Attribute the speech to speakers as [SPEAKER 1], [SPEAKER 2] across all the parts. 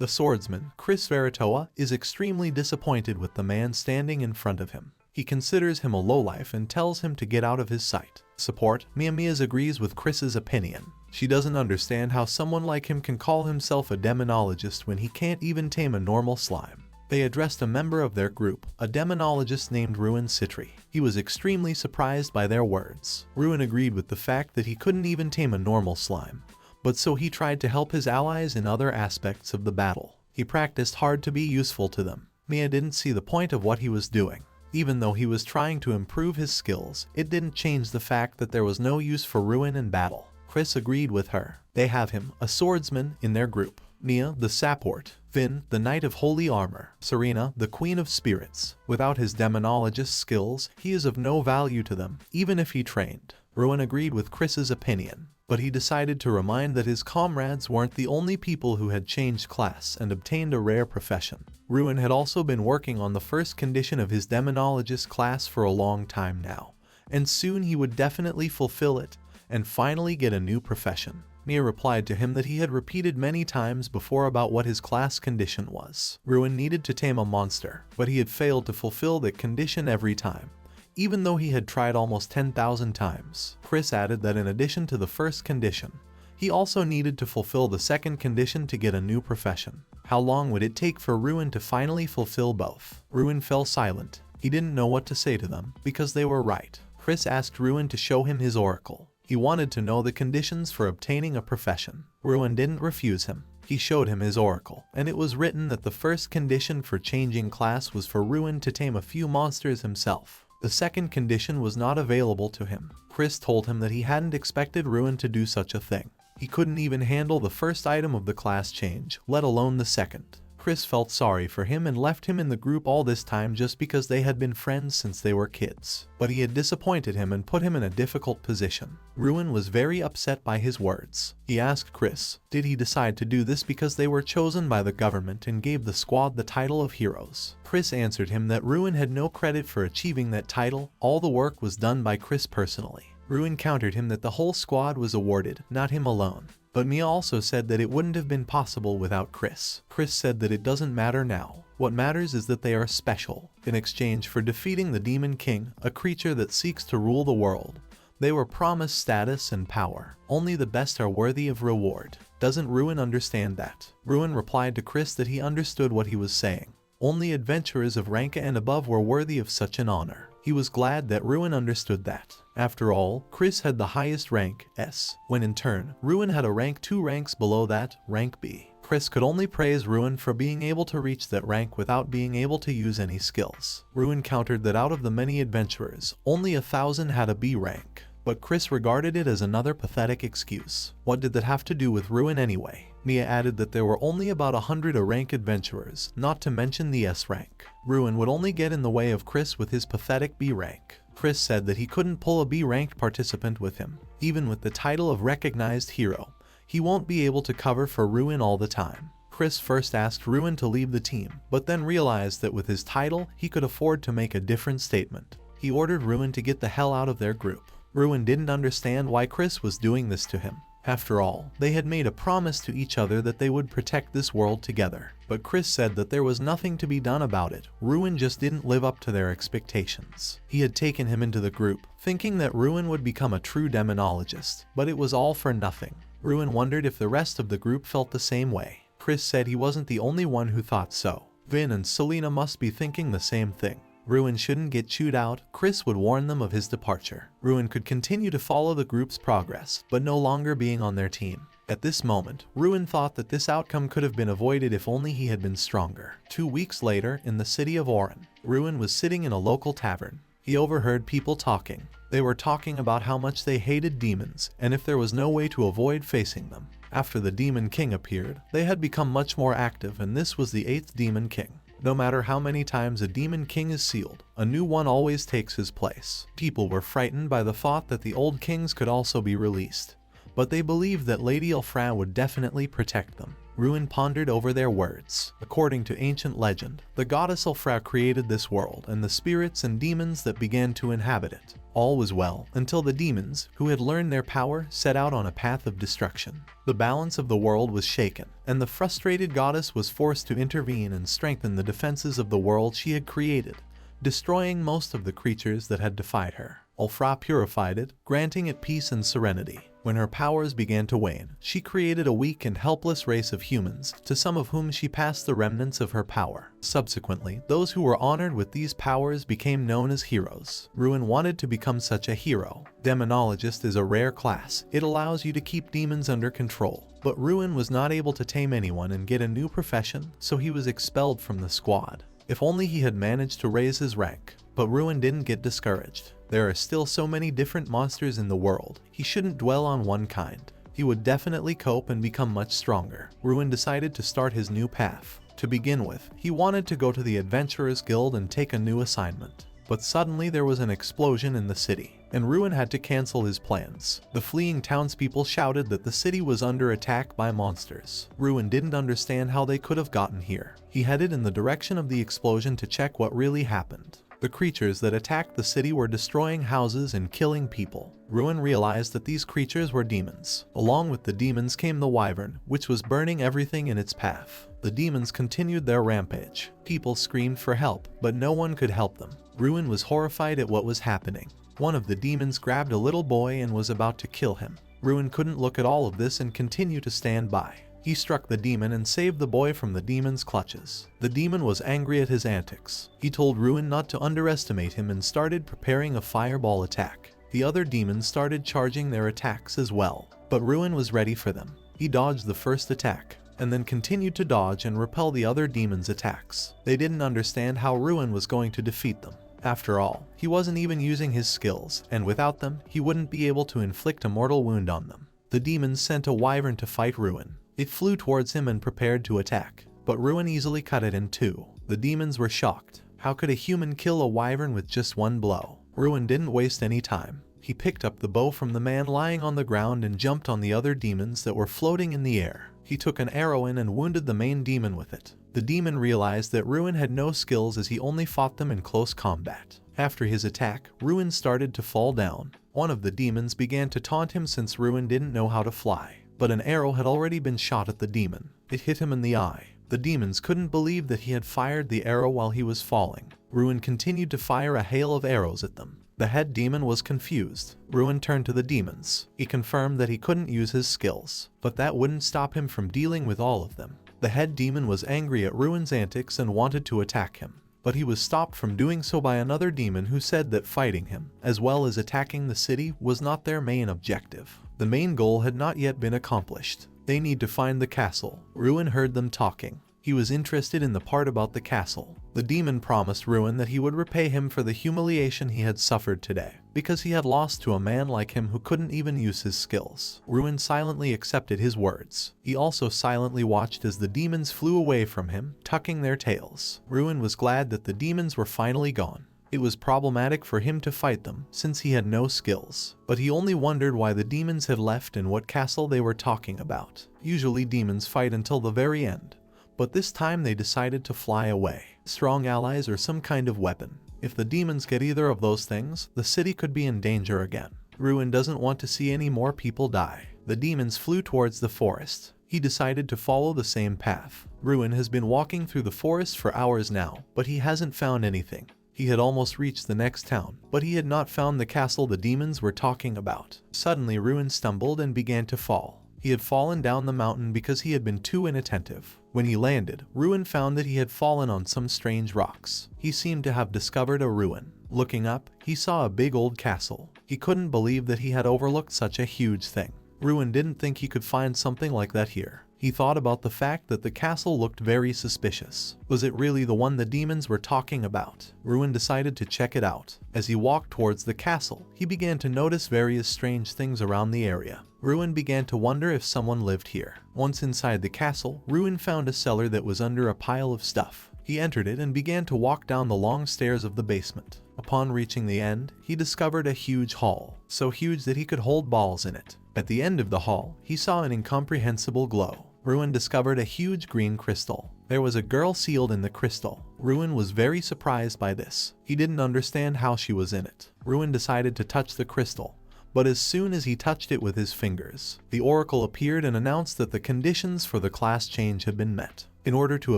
[SPEAKER 1] The swordsman, Chris Veritoa, is extremely disappointed with the man standing in front of him. He considers him a lowlife and tells him to get out of his sight. Support, Mia agrees with Chris's opinion. She doesn't understand how someone like him can call himself a demonologist when he can't even tame a normal slime. They addressed a member of their group, a demonologist named Ruin Citri. He was extremely surprised by their words. Ruin agreed with the fact that he couldn't even tame a normal slime, but so he tried to help his allies in other aspects of the battle. He practiced hard to be useful to them. Mia didn't see the point of what he was doing. Even though he was trying to improve his skills, it didn't change the fact that there was no use for Ruin in battle. Chris agreed with her. They have him, a swordsman, in their group. Nia, the support. Vin, the Knight of Holy Armor. Serena, the Queen of Spirits. Without his demonologist skills, he is of no value to them, even if he trained. Ruin agreed with Chris's opinion, but he decided to remind that his comrades weren't the only people who had changed class and obtained a rare profession. Ruin had also been working on the first condition of his demonologist class for a long time now, and soon he would definitely fulfill it and finally get a new profession. Mia replied to him that he had repeated many times before about what his class condition was. Ruin needed to tame a monster, but he had failed to fulfill that condition every time, even though he had tried almost 10,000 times. Chris added that in addition to the first condition, he also needed to fulfill the second condition to get a new profession. How long would it take for Ruin to finally fulfill both? Ruin fell silent. He didn't know what to say to them, because they were right. Chris asked Ruin to show him his oracle. He wanted to know the conditions for obtaining a profession. Ruin didn't refuse him. He showed him his oracle, and it was written that the first condition for changing class was for Ruin to tame a few monsters himself. The second condition was not available to him. Chris told him that he hadn't expected Ruin to do such a thing. He couldn't even handle the first item of the class change, let alone the second. Chris felt sorry for him and left him in the group all this time just because they had been friends since they were kids. But he had disappointed him and put him in a difficult position. Ruin was very upset by his words. He asked Chris, did he decide to do this because they were chosen by the government and gave the squad the title of heroes? Chris answered him that Ruin had no credit for achieving that title. All the work was done by Chris personally. Ruin countered him that the whole squad was awarded, not him alone. But Mia also said that it wouldn't have been possible without Chris. Chris said that it doesn't matter now. What matters is that they are special. In exchange for defeating the Demon King, a creature that seeks to rule the world, they were promised status and power. Only the best are worthy of reward. Doesn't Ruin understand that? Ruin replied to Chris that he understood what he was saying. Only adventurers of rank and above were worthy of such an honor. He was glad that Ruin understood that. After all, Chris had the highest rank, S, when in turn, Ruin had a rank 2 ranks below that, rank B. Chris could only praise Ruin for being able to reach that rank without being able to use any skills. Ruin countered that out of the many adventurers, only 1,000 had a B rank. But Chris regarded it as another pathetic excuse. What did that have to do with Ruin anyway? Mia added that there were only about 100 A-rank adventurers, not to mention the S rank. Ruin would only get in the way of Chris with his pathetic B rank. Chris said that he couldn't pull a B-ranked participant with him. Even with the title of recognized hero, he won't be able to cover for Ruin all the time. Chris first asked Ruin to leave the team, but then realized that with his title, he could afford to make a different statement. He ordered Ruin to get the hell out of their group. Ruin didn't understand why Chris was doing this to him. After all, they had made a promise to each other that they would protect this world together. But Chris said that there was nothing to be done about it. Ruin just didn't live up to their expectations. He had taken him into the group, thinking that Ruin would become a true demonologist, but it was all for nothing. Ruin wondered if the rest of the group felt the same way. Chris said he wasn't the only one who thought so. Vin and Selena must be thinking the same thing. Ruin shouldn't get chewed out. Chris would warn them of his departure. Ruin could continue to follow the group's progress, but no longer being on their team. At this moment, Ruin thought that this outcome could have been avoided if only he had been stronger. 2 weeks later, in the city of Oran, Ruin was sitting in a local tavern. He overheard people talking. They were talking about how much they hated demons, and if there was no way to avoid facing them. After the Demon King appeared, they had become much more active, and this was the 8th Demon King. No matter how many times a Demon King is sealed, a new one always takes his place. People were frightened by the thought that the old kings could also be released, but they believed that Lady Elfra would definitely protect them. Ruin pondered over their words. According to ancient legend, the goddess Ulfra created this world and the spirits and demons that began to inhabit it. All was well until the demons, who had learned their power, set out on a path of destruction. The balance of the world was shaken, and the frustrated goddess was forced to intervene and strengthen the defenses of the world she had created, destroying most of the creatures that had defied her. Ulfra purified it, granting it peace and serenity. When her powers began to wane, she created a weak and helpless race of humans, to some of whom she passed the remnants of her power. Subsequently, those who were honored with these powers became known as heroes. Ruin wanted to become such a hero. Demonologist is a rare class. It allows you to keep demons under control. But Ruin was not able to tame anyone and get a new profession, so he was expelled from the squad. If only he had managed to raise his rank. But Ruin didn't get discouraged. There are still so many different monsters in the world. He shouldn't dwell on one kind. He would definitely cope and become much stronger. Ruin decided to start his new path. To begin with, he wanted to go to the Adventurers Guild and take a new assignment. But suddenly there was an explosion in the city, and Ruin had to cancel his plans. The fleeing townspeople shouted that the city was under attack by monsters. Ruin didn't understand how they could have gotten here. He headed in the direction of the explosion to check what really happened. The creatures that attacked the city were destroying houses and killing people. Ruin realized that these creatures were demons. Along with the demons came the wyvern, which was burning everything in its path. The demons continued their rampage. People screamed for help, but no one could help them. Ruin was horrified at what was happening. One of the demons grabbed a little boy and was about to kill him. Ruin couldn't look at all of this and continue to stand by. He struck the demon and saved the boy from the demon's clutches. The demon was angry at his antics. He told Ruin not to underestimate him and started preparing a fireball attack. The other demons started charging their attacks as well, but Ruin was ready for them. He dodged the first attack, and then continued to dodge and repel the other demons' attacks. They didn't understand how Ruin was going to defeat them. After all, he wasn't even using his skills, and without them, he wouldn't be able to inflict a mortal wound on them. The demons sent a wyvern to fight Ruin. It flew towards him and prepared to attack, but Ruin easily cut it in two. The demons were shocked. How could a human kill a wyvern with just one blow? Ruin didn't waste any time. He picked up the bow from the man lying on the ground and jumped on the other demons that were floating in the air. He took an arrow in and wounded the main demon with it. The demon realized that Ruin had no skills as he only fought them in close combat. After his attack, Ruin started to fall down. One of the demons began to taunt him since Ruin didn't know how to fly. But an arrow had already been shot at the demon. It hit him in the eye. The demons couldn't believe that he had fired the arrow while he was falling. Ruin continued to fire a hail of arrows at them. The head demon was confused. Ruin turned to the demons. He confirmed that he couldn't use his skills, but that wouldn't stop him from dealing with all of them. The head demon was angry at Ruin's antics and wanted to attack him, but he was stopped from doing so by another demon who said that fighting him, as well as attacking the city, was not their main objective. The main goal had not yet been accomplished. They need to find the castle. Ruin heard them talking. He was interested in the part about the castle. The demon promised Ruin that he would repay him for the humiliation he had suffered today, because he had lost to a man like him who couldn't even use his skills. Ruin silently accepted his words. He also silently watched as the demons flew away from him, tucking their tails. Ruin was glad that the demons were finally gone. It was problematic for him to fight them, since he had no skills. But he only wondered why the demons had left and what castle they were talking about. Usually demons fight until the very end, but this time they decided to fly away. Strong allies or some kind of weapon. If the demons get either of those things, the city could be in danger again. Ruin doesn't want to see any more people die. The demons flew towards the forest. He decided to follow the same path. Ruin has been walking through the forest for hours now, but he hasn't found anything. He had almost reached the next town, but he had not found the castle the demons were talking about. Suddenly Ruin stumbled and began to fall. He had fallen down the mountain because he had been too inattentive. When he landed, Ruin found that he had fallen on some strange rocks. He seemed to have discovered a ruin. Looking up, he saw a big old castle. He couldn't believe that he had overlooked such a huge thing. Ruin didn't think he could find something like that here. He thought about the fact that the castle looked very suspicious. Was it really the one the demons were talking about? Ruin decided to check it out. As he walked towards the castle, he began to notice various strange things around the area. Ruin began to wonder if someone lived here. Once inside the castle, Ruin found a cellar that was under a pile of stuff. He entered it and began to walk down the long stairs of the basement. Upon reaching the end, he discovered a huge hall, so huge that he could hold balls in it. At the end of the hall, he saw an incomprehensible glow. Ruin discovered a huge green crystal. There was a girl sealed in the crystal. Ruin was very surprised by this. He didn't understand how she was in it. Ruin decided to touch the crystal, but as soon as he touched it with his fingers, the oracle appeared and announced that the conditions for the class change had been met. In order to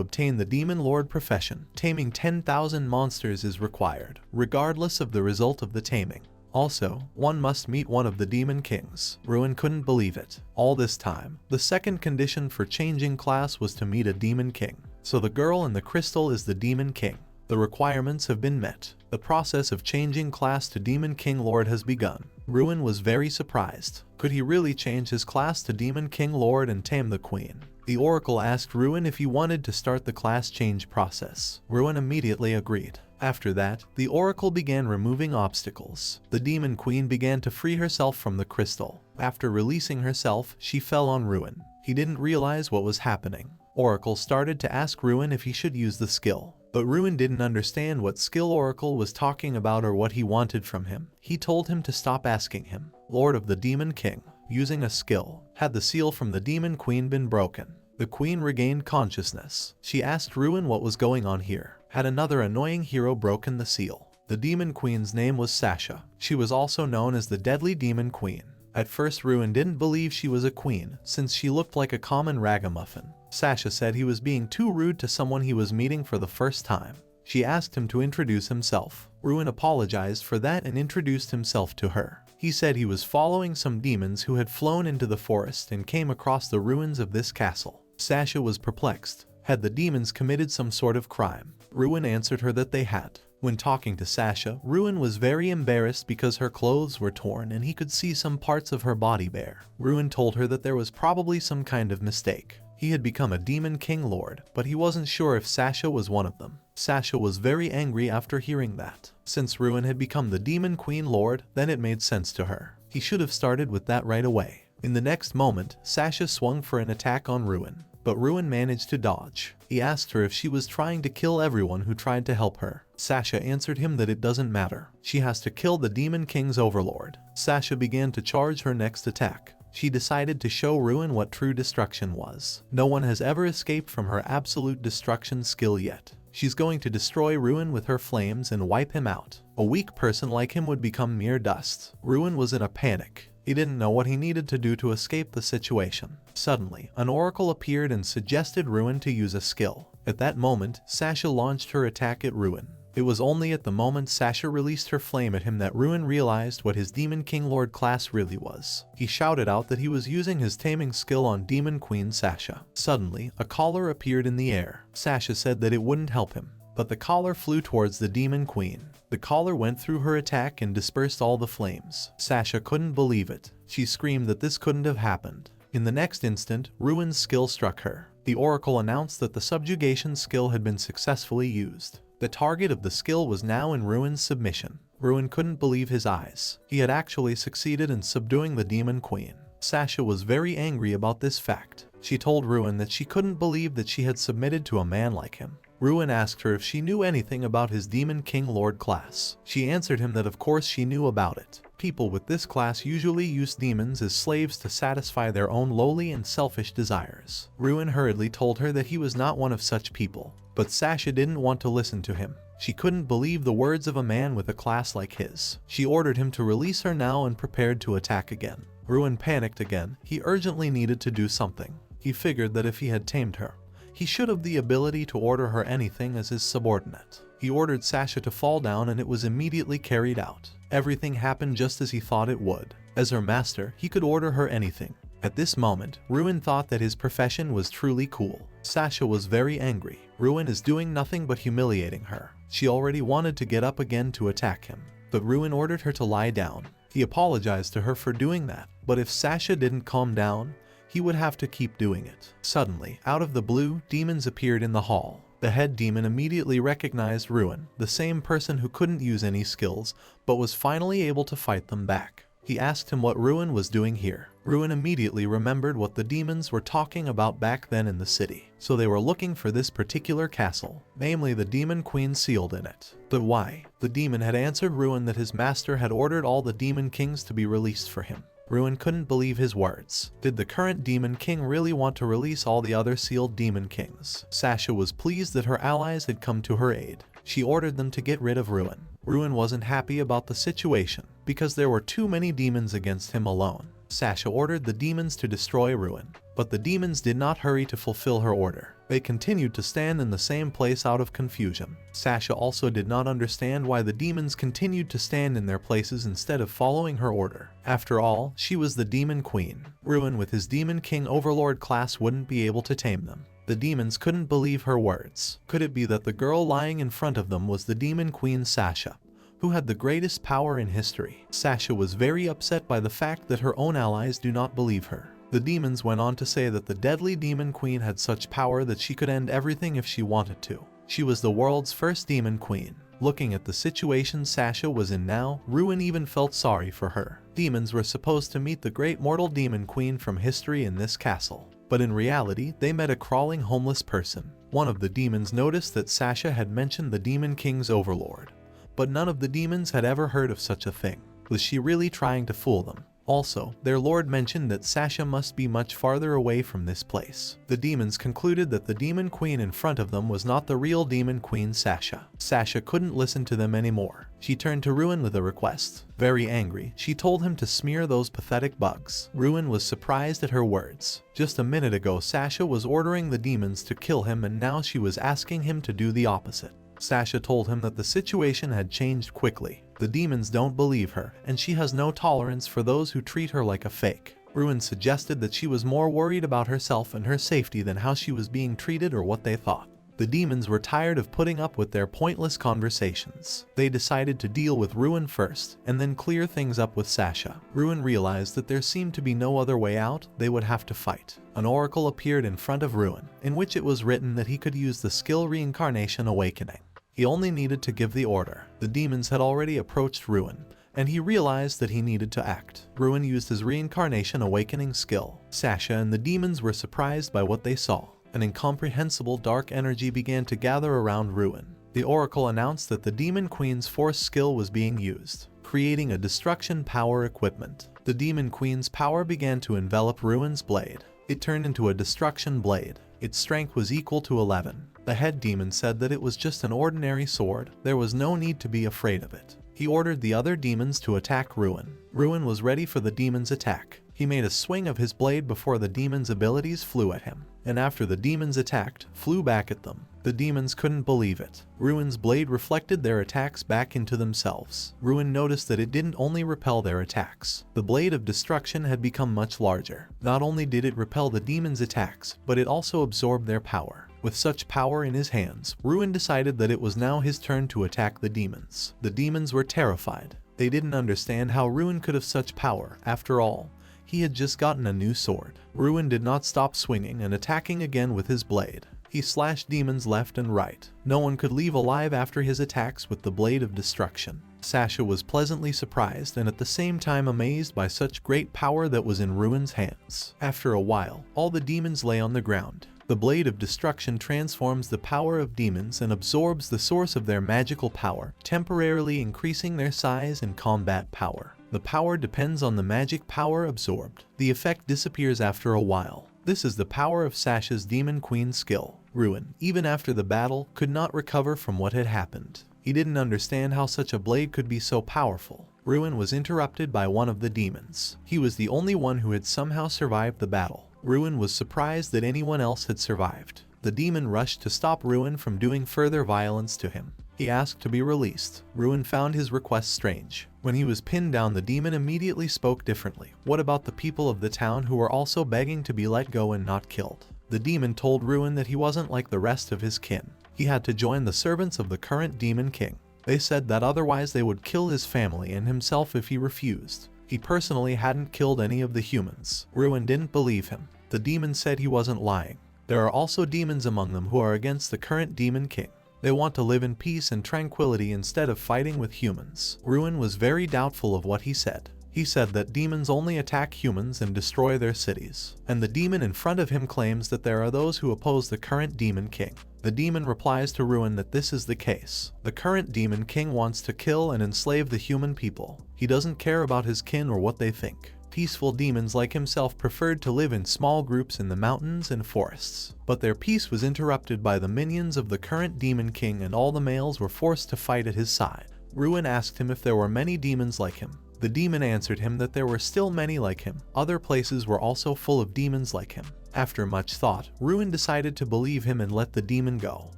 [SPEAKER 1] obtain the Demon Lord profession, taming 10,000 monsters is required, regardless of the result of the taming. Also, one must meet one of the Demon Kings. Ruin couldn't believe it. All this time, the second condition for changing class was to meet a Demon King. So the girl in the crystal is the Demon King. The requirements have been met. The process of changing class to Demon King Lord has begun. Ruin was very surprised. Could he really change his class to Demon King Lord and tame the queen? The oracle asked Ruin if he wanted to start the class change process. Ruin immediately agreed. After that, the oracle began removing obstacles. The demon queen began to free herself from the crystal. After releasing herself, she fell on Ruin. He didn't realize what was happening. Oracle started to ask Ruin if he should use the skill, but Ruin didn't understand what skill Oracle was talking about or what he wanted from him. He told him to stop asking him. Lord of the Demon King, using a skill. Had the seal from the demon queen been broken? The queen regained consciousness. She asked Ruin what was going on here. Had another annoying hero broken the seal? The demon queen's name was Sasha. She was also known as the Deadly Demon Queen. At first Ruin didn't believe she was a queen, since she looked like a common ragamuffin. Sasha said he was being too rude to someone he was meeting for the first time. She asked him to introduce himself. Ruin apologized for that and introduced himself to her. He said he was following some demons who had flown into the forest and came across the ruins of this castle. Sasha was perplexed. Had the demons committed some sort of crime? Ruin answered her that they had. When talking to Sasha, Ruin was very embarrassed because her clothes were torn and he could see some parts of her body bare. Ruin told her that there was probably some kind of mistake. He had become a Demon King Lord, but he wasn't sure if Sasha was one of them. Sasha was very angry after hearing that. Since Ruin had become the Demon Queen Lord, then it made sense to her. He should have started with that right away. In the next moment, Sasha swung for an attack on Ruin, but Ruin managed to dodge. He asked her if she was trying to kill everyone who tried to help her. Sasha answered him that it doesn't matter. She has to kill the Demon King's overlord. Sasha began to charge her next attack. She decided to show Ruin what true destruction was. No one has ever escaped from her absolute destruction skill yet. She's going to destroy Ruin with her flames and wipe him out. A weak person like him would become mere dust. Ruin was in a panic. He didn't know what he needed to do to escape the situation. Suddenly, an oracle appeared and suggested Ruin to use a skill. At that moment, Sasha launched her attack at Ruin. It was only at the moment Sasha released her flame at him that Ruin realized what his Demon King Lord class really was. He shouted out that he was using his taming skill on Demon Queen Sasha. Suddenly, a collar appeared in the air. Sasha said that it wouldn't help him, but the collar flew towards the Demon Queen. The collar went through her attack and dispersed all the flames. Sasha couldn't believe it. She screamed that this couldn't have happened. In the next instant, Ruin's skill struck her. The oracle announced that the Subjugation skill had been successfully used. The target of the skill was now in Ruin's submission. Ruin couldn't believe his eyes. He had actually succeeded in subduing the Demon Queen. Sasha was very angry about this fact. She told Ruin that she couldn't believe that she had submitted to a man like him. Ruin asked her if she knew anything about his Demon King Lord class. She answered him that of course she knew about it. People with this class usually use demons as slaves to satisfy their own lowly and selfish desires. Ruin hurriedly told her that he was not one of such people. But Sasha didn't want to listen to him. She couldn't believe the words of a man with a class like his. She ordered him to release her now and prepared to attack again. Ruin panicked again. He urgently needed to do something. He figured that if he had tamed her, he should have the ability to order her anything as his subordinate. He ordered Sasha to fall down and it was immediately carried out. Everything happened just as he thought it would. As her master, he could order her anything. At this moment, Ruin thought that his profession was truly cool. Sasha was very angry. Ruin is doing nothing but humiliating her. She already wanted to get up again to attack him, but Ruin ordered her to lie down. He apologized to her for doing that, but if Sasha didn't calm down, he would have to keep doing it. Suddenly, out of the blue, demons appeared in the hall. The head demon immediately recognized Ruin, the same person who couldn't use any skills, but was finally able to fight them back. He asked him what Ruin was doing here. Ruin immediately remembered what the demons were talking about back then in the city. So they were looking for this particular castle, namely the Demon Queen sealed in it. But why? The demon had answered Ruin that his master had ordered all the Demon Kings to be released for him. Ruin couldn't believe his words. Did the current Demon King really want to release all the other sealed Demon Kings? Sasha was pleased that her allies had come to her aid. She ordered them to get rid of Ruin. Ruin wasn't happy about the situation, because there were too many demons against him alone. Sasha ordered the demons to destroy Ruin, but the demons did not hurry to fulfill her order. They continued to stand in the same place out of confusion. Sasha also did not understand why the demons continued to stand in their places instead of following her order. After all, she was the Demon Queen. Ruin with his Demon King Overlord class wouldn't be able to tame them. The demons couldn't believe her words. Could it be that the girl lying in front of them was the Demon Queen Sasha, who had the greatest power in history? Sasha was very upset by the fact that her own allies do not believe her. The demons went on to say that the deadly Demon Queen had such power that she could end everything if she wanted to. She was the world's first Demon Queen. Looking at the situation Sasha was in now, Ruin even felt sorry for her. Demons were supposed to meet the great mortal Demon Queen from history in this castle, but in reality they met a crawling homeless person. One of the demons noticed that Sasha had mentioned the Demon King's Overlord, but none of the demons had ever heard of such a thing. Was she really trying to fool them? Also, their lord mentioned that Sasha must be much farther away from this place. The demons concluded that the Demon Queen in front of them was not the real Demon Queen Sasha. Sasha couldn't listen to them anymore. She turned to Ruin with a request. Very angry, she told him to smear those pathetic bugs. Ruin was surprised at her words. Just a minute ago Sasha was ordering the demons to kill him, and now she was asking him to do the opposite. Sasha told him that the situation had changed quickly. The demons don't believe her, and she has no tolerance for those who treat her like a fake. Ruin suggested that she was more worried about herself and her safety than how she was being treated or what they thought. The demons were tired of putting up with their pointless conversations. They decided to deal with Ruin first, and then clear things up with Sasha. Ruin realized that there seemed to be no other way out. They would have to fight. An oracle appeared in front of Ruin, in which it was written that he could use the skill Reincarnation Awakening. He only needed to give the order. The demons had already approached Ruin, and he realized that he needed to act. Ruin used his Reincarnation Awakening skill. Sasha and the demons were surprised by what they saw. An incomprehensible dark energy began to gather around Ruin. The oracle announced that the Demon Queen's force skill was being used, creating a destruction power equipment. The Demon Queen's power began to envelop Ruin's blade. It turned into a destruction blade. Its strength was equal to 11. The head demon said that it was just an ordinary sword. There was no need to be afraid of it. He ordered the other demons to attack Ruin. Ruin was ready for the demon's attack. He made a swing of his blade before the demon's abilities flew at him, and after the demons attacked, flew back at them. The demons couldn't believe it. Ruin's blade reflected their attacks back into themselves. Ruin noticed that it didn't only repel their attacks. The blade of destruction had become much larger. Not only did it repel the demons' attacks, but it also absorbed their power. With such power in his hands, Ruin decided that it was now his turn to attack the demons. The demons were terrified. They didn't understand how Ruin could have such power. After all, he had just gotten a new sword. Ruin did not stop swinging and attacking again with his blade. He slashed demons left and right. No one could leave alive after his attacks with the blade of destruction. Sasha was pleasantly surprised and at the same time amazed by such great power that was in Ruin's hands. After a while, all the demons lay on the ground. The blade of destruction transforms the power of demons and absorbs the source of their magical power, temporarily increasing their size and combat power. The power depends on the magic power absorbed. The effect disappears after a while. This is the power of Sasha's Demon Queen skill. Ruin, even after the battle, could not recover from what had happened. He didn't understand how such a blade could be so powerful. Ruin was interrupted by one of the demons. He was the only one who had somehow survived the battle. Ruin was surprised that anyone else had survived. The demon rushed to stop Ruin from doing further violence to him. He asked to be released. Ruin found his request strange. When he was pinned down, the demon immediately spoke differently. What about the people of the town who were also begging to be let go and not killed? The demon told Ruin that he wasn't like the rest of his kin. He had to join the servants of the current Demon King. They said that otherwise they would kill his family and himself if he refused. He personally hadn't killed any of the humans. Ruin didn't believe him. The demon said he wasn't lying. There are also demons among them who are against the current Demon King. They want to live in peace and tranquility instead of fighting with humans. Ruin was very doubtful of what he said. He said that demons only attack humans and destroy their cities. And the demon in front of him claims that there are those who oppose the current Demon King. The demon replies to Ruin that this is the case. The current Demon King wants to kill and enslave the human people. He doesn't care about his kin or what they think. Peaceful demons like himself preferred to live in small groups in the mountains and forests. But their peace was interrupted by the minions of the current demon king, and all the males were forced to fight at his side. Ruin asked him if there were many demons like him. The demon answered him that there were still many like him. Other places were also full of demons like him. After much thought, Ruin decided to believe him and let the demon go.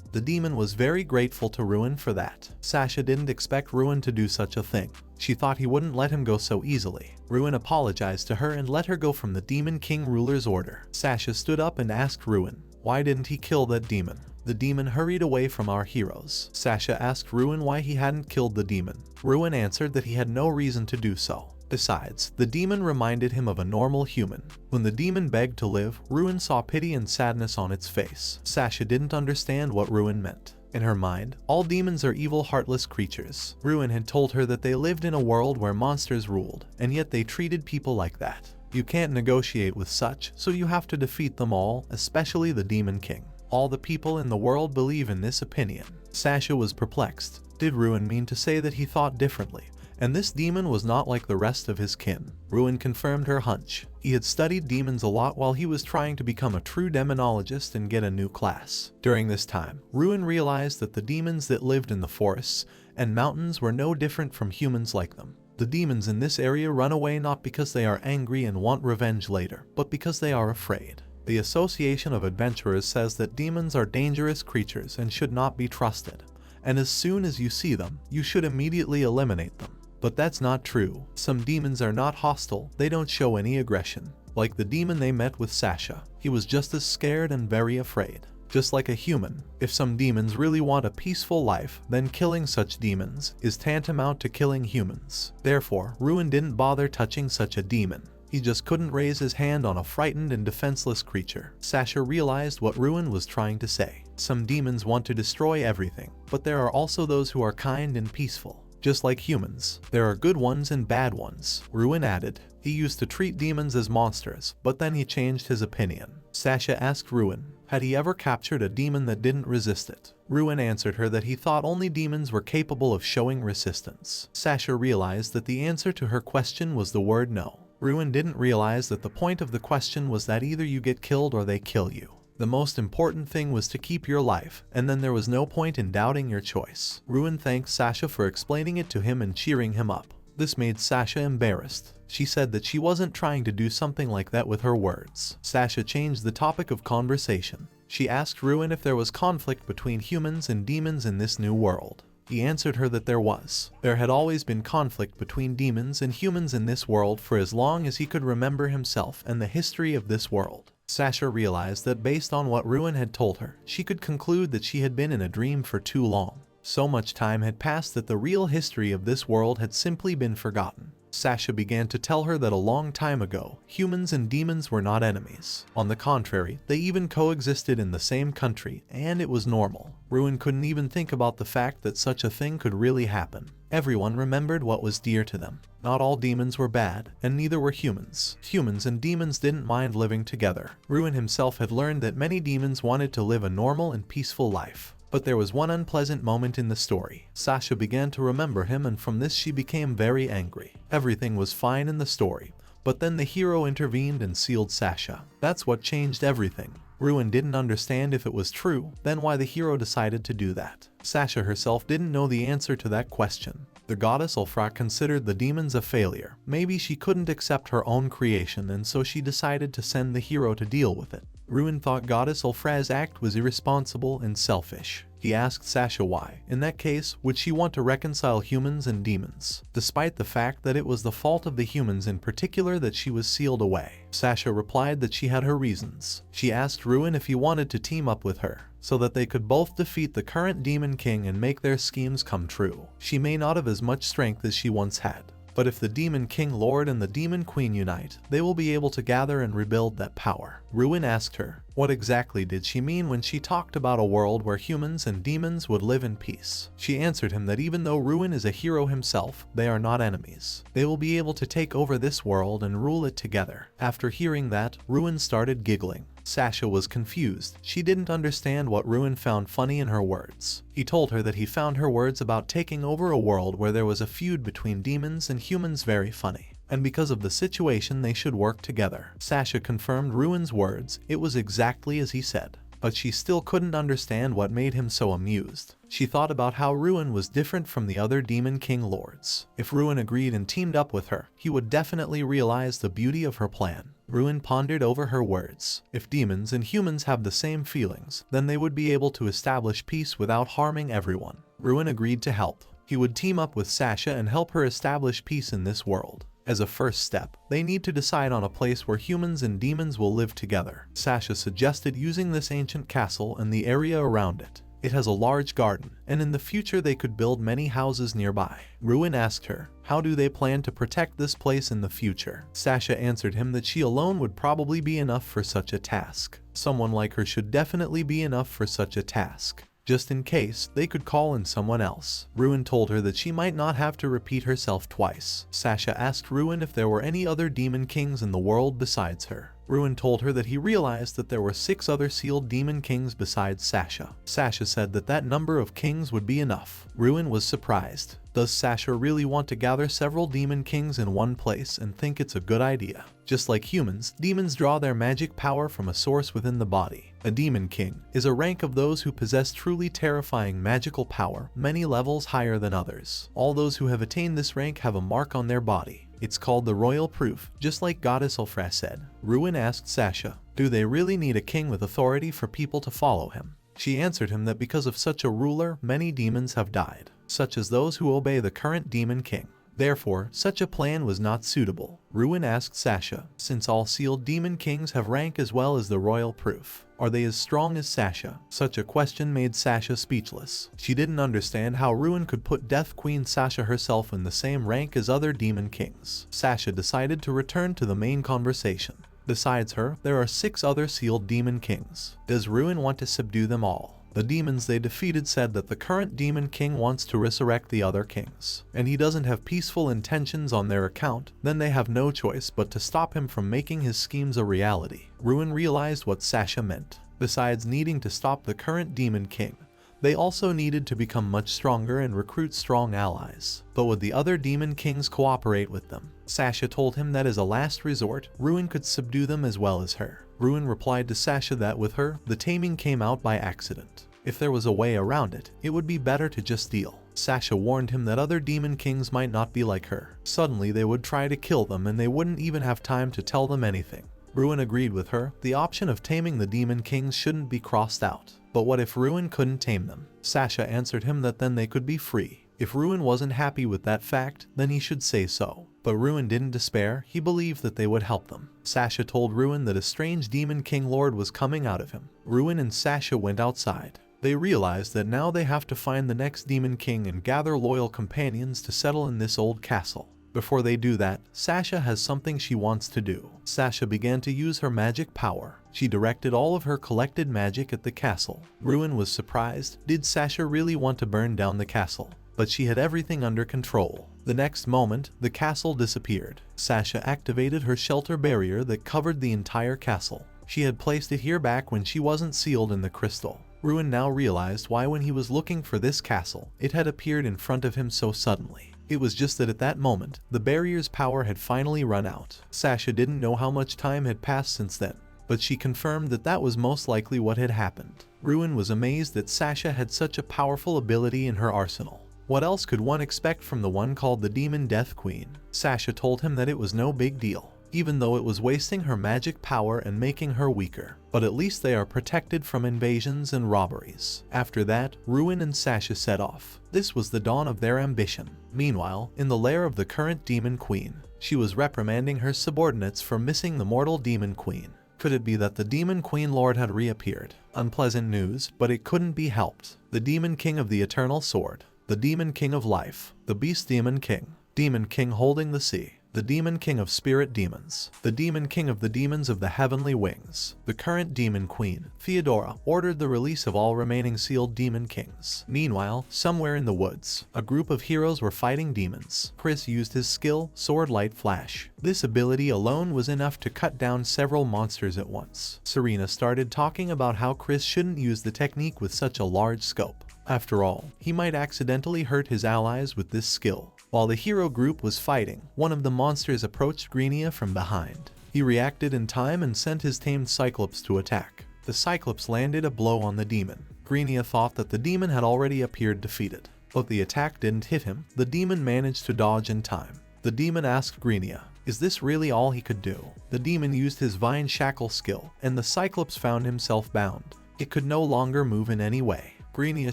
[SPEAKER 1] The demon was very grateful to Ruin for that. Sasha didn't expect Ruin to do such a thing. She thought he wouldn't let him go so easily. Ruin apologized to her and let her go from the Demon King ruler's order. Sasha stood up and asked Ruin, why didn't he kill that demon? The demon hurried away from our heroes. Sasha asked Ruin why he hadn't killed the demon. Ruin answered that he had no reason to do so. Besides, the demon reminded him of a normal human. When the demon begged to live, Ruin saw pity and sadness on its face. Sasha didn't understand what Ruin meant. In her mind, all demons are evil, heartless creatures. Ruin had told her that they lived in a world where monsters ruled, and yet they treated people like that. You can't negotiate with such, so you have to defeat them all, especially the Demon King. All the people in the world believe in this opinion. Sasha was perplexed. Did Ruin mean to say that he thought differently, and this demon was not like the rest of his kin? Ruin confirmed her hunch. He had studied demons a lot while he was trying to become a true demonologist and get a new class. During this time, Ruin realized that the demons that lived in the forests and mountains were no different from humans like them. The demons in this area run away not because they are angry and want revenge later, but because they are afraid. The Association of Adventurers says that demons are dangerous creatures and should not be trusted, and as soon as you see them, you should immediately eliminate them. But that's not true. Some demons are not hostile, they don't show any aggression. Like the demon they met with Sasha, he was just as scared and very afraid. Just like a human, if some demons really want a peaceful life, then killing such demons is tantamount to killing humans. Therefore, Ruin didn't bother touching such a demon. He just couldn't raise his hand on a frightened and defenseless creature. Sasha realized what Ruin was trying to say. Some demons want to destroy everything, but there are also those who are kind and peaceful. Just like humans, there are good ones and bad ones. Ruin added, he used to treat demons as monsters, but then he changed his opinion. Sasha asked Ruin, had he ever captured a demon that didn't resist it? Ruin answered her that he thought only demons were capable of showing resistance. Sasha realized that the answer to her question was the word no. Ruin didn't realize that the point of the question was that either you get killed or they kill you. The most important thing was to keep your life, and then there was no point in doubting your choice. Ruin thanked Sasha for explaining it to him and cheering him up. This made Sasha embarrassed. She said that she wasn't trying to do something like that with her words. Sasha changed the topic of conversation. She asked Ruin if there was conflict between humans and demons in this new world. He answered her that there was. There had always been conflict between demons and humans in this world for as long as he could remember himself and the history of this world. Sasha realized that based on what Ruin had told her, she could conclude that she had been in a dream for too long. So much time had passed that the real history of this world had simply been forgotten. Sasha began to tell her that a long time ago, humans and demons were not enemies. On the contrary, they even coexisted in the same country, and it was normal. Ruin couldn't even think about the fact that such a thing could really happen. Everyone remembered what was dear to them. Not all demons were bad, and neither were humans. Humans and demons didn't mind living together. Ruin himself had learned that many demons wanted to live a normal and peaceful life. But there was one unpleasant moment in the story. Sasha began to remember him, and from this she became very angry. Everything was fine in the story, but then the hero intervened and sealed Sasha. That's what changed everything. Ruin didn't understand if it was true, then why the hero decided to do that. Sasha herself didn't know the answer to that question. The goddess Ulfra considered the demons a failure. Maybe she couldn't accept her own creation, and so she decided to send the hero to deal with it. Ruin thought goddess Ulfra's act was irresponsible and selfish. He asked Sasha why. In that case, would she want to reconcile humans and demons, despite the fact that it was the fault of the humans in particular that she was sealed away? Sasha replied that she had her reasons. She asked Ruin if he wanted to team up with her, so that they could both defeat the current Demon King and make their schemes come true. She may not have as much strength as she once had, but if the Demon King Lord and the Demon Queen unite, they will be able to gather and rebuild that power. Ruin asked her, what exactly did she mean when she talked about a world where humans and demons would live in peace? She answered him that even though Ruin is a hero himself, they are not enemies. They will be able to take over this world and rule it together. After hearing that, Ruin started giggling. Sasha was confused. She didn't understand what Ruin found funny in her words. He told her that he found her words about taking over a world where there was a feud between demons and humans very funny. and because of the situation they should work together. Sasha confirmed Ruin's words, it was exactly as he said. But she still couldn't understand what made him so amused. She thought about how Ruin was different from the other Demon King lords. If Ruin agreed and teamed up with her, he would definitely realize the beauty of her plan. Ruin pondered over her words. If demons and humans have the same feelings, then they would be able to establish peace without harming everyone. Ruin agreed to help. He would team up with Sasha and help her establish peace in this world. As a first step, they need to decide on a place where humans and demons will live together. Sasha suggested using this ancient castle and the area around it. It has a large garden, and in the future they could build many houses nearby. Ruin asked her, how do they plan to protect this place in the future? Sasha answered him that she alone would probably be enough for such a task. Someone like her should definitely be enough for such a task. Just in case, they could call in someone else. Ruin told her that she might not have to repeat herself twice. Sasha asked Ruin if there were any other demon kings in the world besides her. Ruin told her that he realized that there were 6 other sealed demon kings besides Sasha. Sasha said that that number of kings would be enough. Ruin was surprised. Does Sasha really want to gather several demon kings in one place and think it's a good idea? Just like humans, demons draw their magic power from a source within the body. A demon king is a rank of those who possess truly terrifying magical power, many levels higher than others. All those who have attained this rank have a mark on their body. It's called the royal proof, just like Goddess Ulfra said. Ruin asked Sasha, do they really need a king with authority for people to follow him? She answered him that because of such a ruler, many demons have died, such as those who obey the current demon king. Therefore, such a plan was not suitable. Ruin asked Sasha, since all sealed demon kings have rank as well as the royal proof, are they as strong as Sasha? Such a question made Sasha speechless. She didn't understand how Ruin could put Death Queen Sasha herself in the same rank as other demon kings. Sasha decided to return to the main conversation. Besides her, there are 6 other sealed demon kings. Does Ruin want to subdue them all? The demons they defeated said that the current demon king wants to resurrect the other kings, and he doesn't have peaceful intentions on their account, then they have no choice but to stop him from making his schemes a reality. Ruin realized what Sasha meant. Besides needing to stop the current demon king, they also needed to become much stronger and recruit strong allies. But would the other demon kings cooperate with them? Sasha told him that as a last resort, Ruin could subdue them as well as her. Ruin replied to Sasha that with her, the taming came out by accident. If there was a way around it, it would be better to just deal. Sasha warned him that other demon kings might not be like her. Suddenly they would try to kill them and they wouldn't even have time to tell them anything. Ruin agreed with her. The option of taming the demon kings shouldn't be crossed out. But what if Ruin couldn't tame them? Sasha answered him that then they could be free. If Ruin wasn't happy with that fact, then he should say so. But Ruin didn't despair, he believed that they would help them. Sasha told Ruin that a strange demon king lord was coming out of him. Ruin and Sasha went outside. They realized that now they have to find the next demon king and gather loyal companions to settle in this old castle. Before they do that, Sasha has something she wants to do. Sasha began to use her magic power. She directed all of her collected magic at the castle. Ruin was surprised. Did Sasha really want to burn down the castle? But she had everything under control. The next moment, the castle disappeared. Sasha activated her shelter barrier that covered the entire castle. She had placed it here back when she wasn't sealed in the crystal. Ruin now realized why when he was looking for this castle, it had appeared in front of him so suddenly. It was just that at that moment, the barrier's power had finally run out. Sasha didn't know how much time had passed since then, but she confirmed that that was most likely what had happened. Ruin was amazed that Sasha had such a powerful ability in her arsenal. What else could one expect from the one called the Demon Death Queen? Sasha told him that it was no big deal, even though it was wasting her magic power and making her weaker. But at least they are protected from invasions and robberies. After that, Ruin and Sasha set off. This was the dawn of their ambition. Meanwhile, in the lair of the current Demon Queen, she was reprimanding her subordinates for missing the mortal Demon Queen. Could it be that the Demon Queen Lord had reappeared? Unpleasant news, but it couldn't be helped. The Demon King of the Eternal Sword, the Demon King of Life, the Beast Demon King, Demon King holding the sea, the Demon King of Spirit Demons, the Demon King of the Demons of the Heavenly Wings, the current Demon Queen, Theodora, ordered the release of all remaining sealed Demon Kings. Meanwhile, somewhere in the woods, a group of heroes were fighting demons. Chris used his skill, Sword Light Flash. This ability alone was enough to cut down several monsters at once. Serena started talking about how Chris shouldn't use the technique with such a large scope. After all, he might accidentally hurt his allies with this skill. While the hero group was fighting, one of the monsters approached Greenia from behind. He reacted in time and sent his tamed Cyclops to attack. The Cyclops landed a blow on the demon. Greenia thought that the demon had already appeared defeated, but the attack didn't hit him. The demon managed to dodge in time. The demon asked Greenia, is this really all he could do? The demon used his vine shackle skill, and the Cyclops found himself bound. It could no longer move in any way. Greenia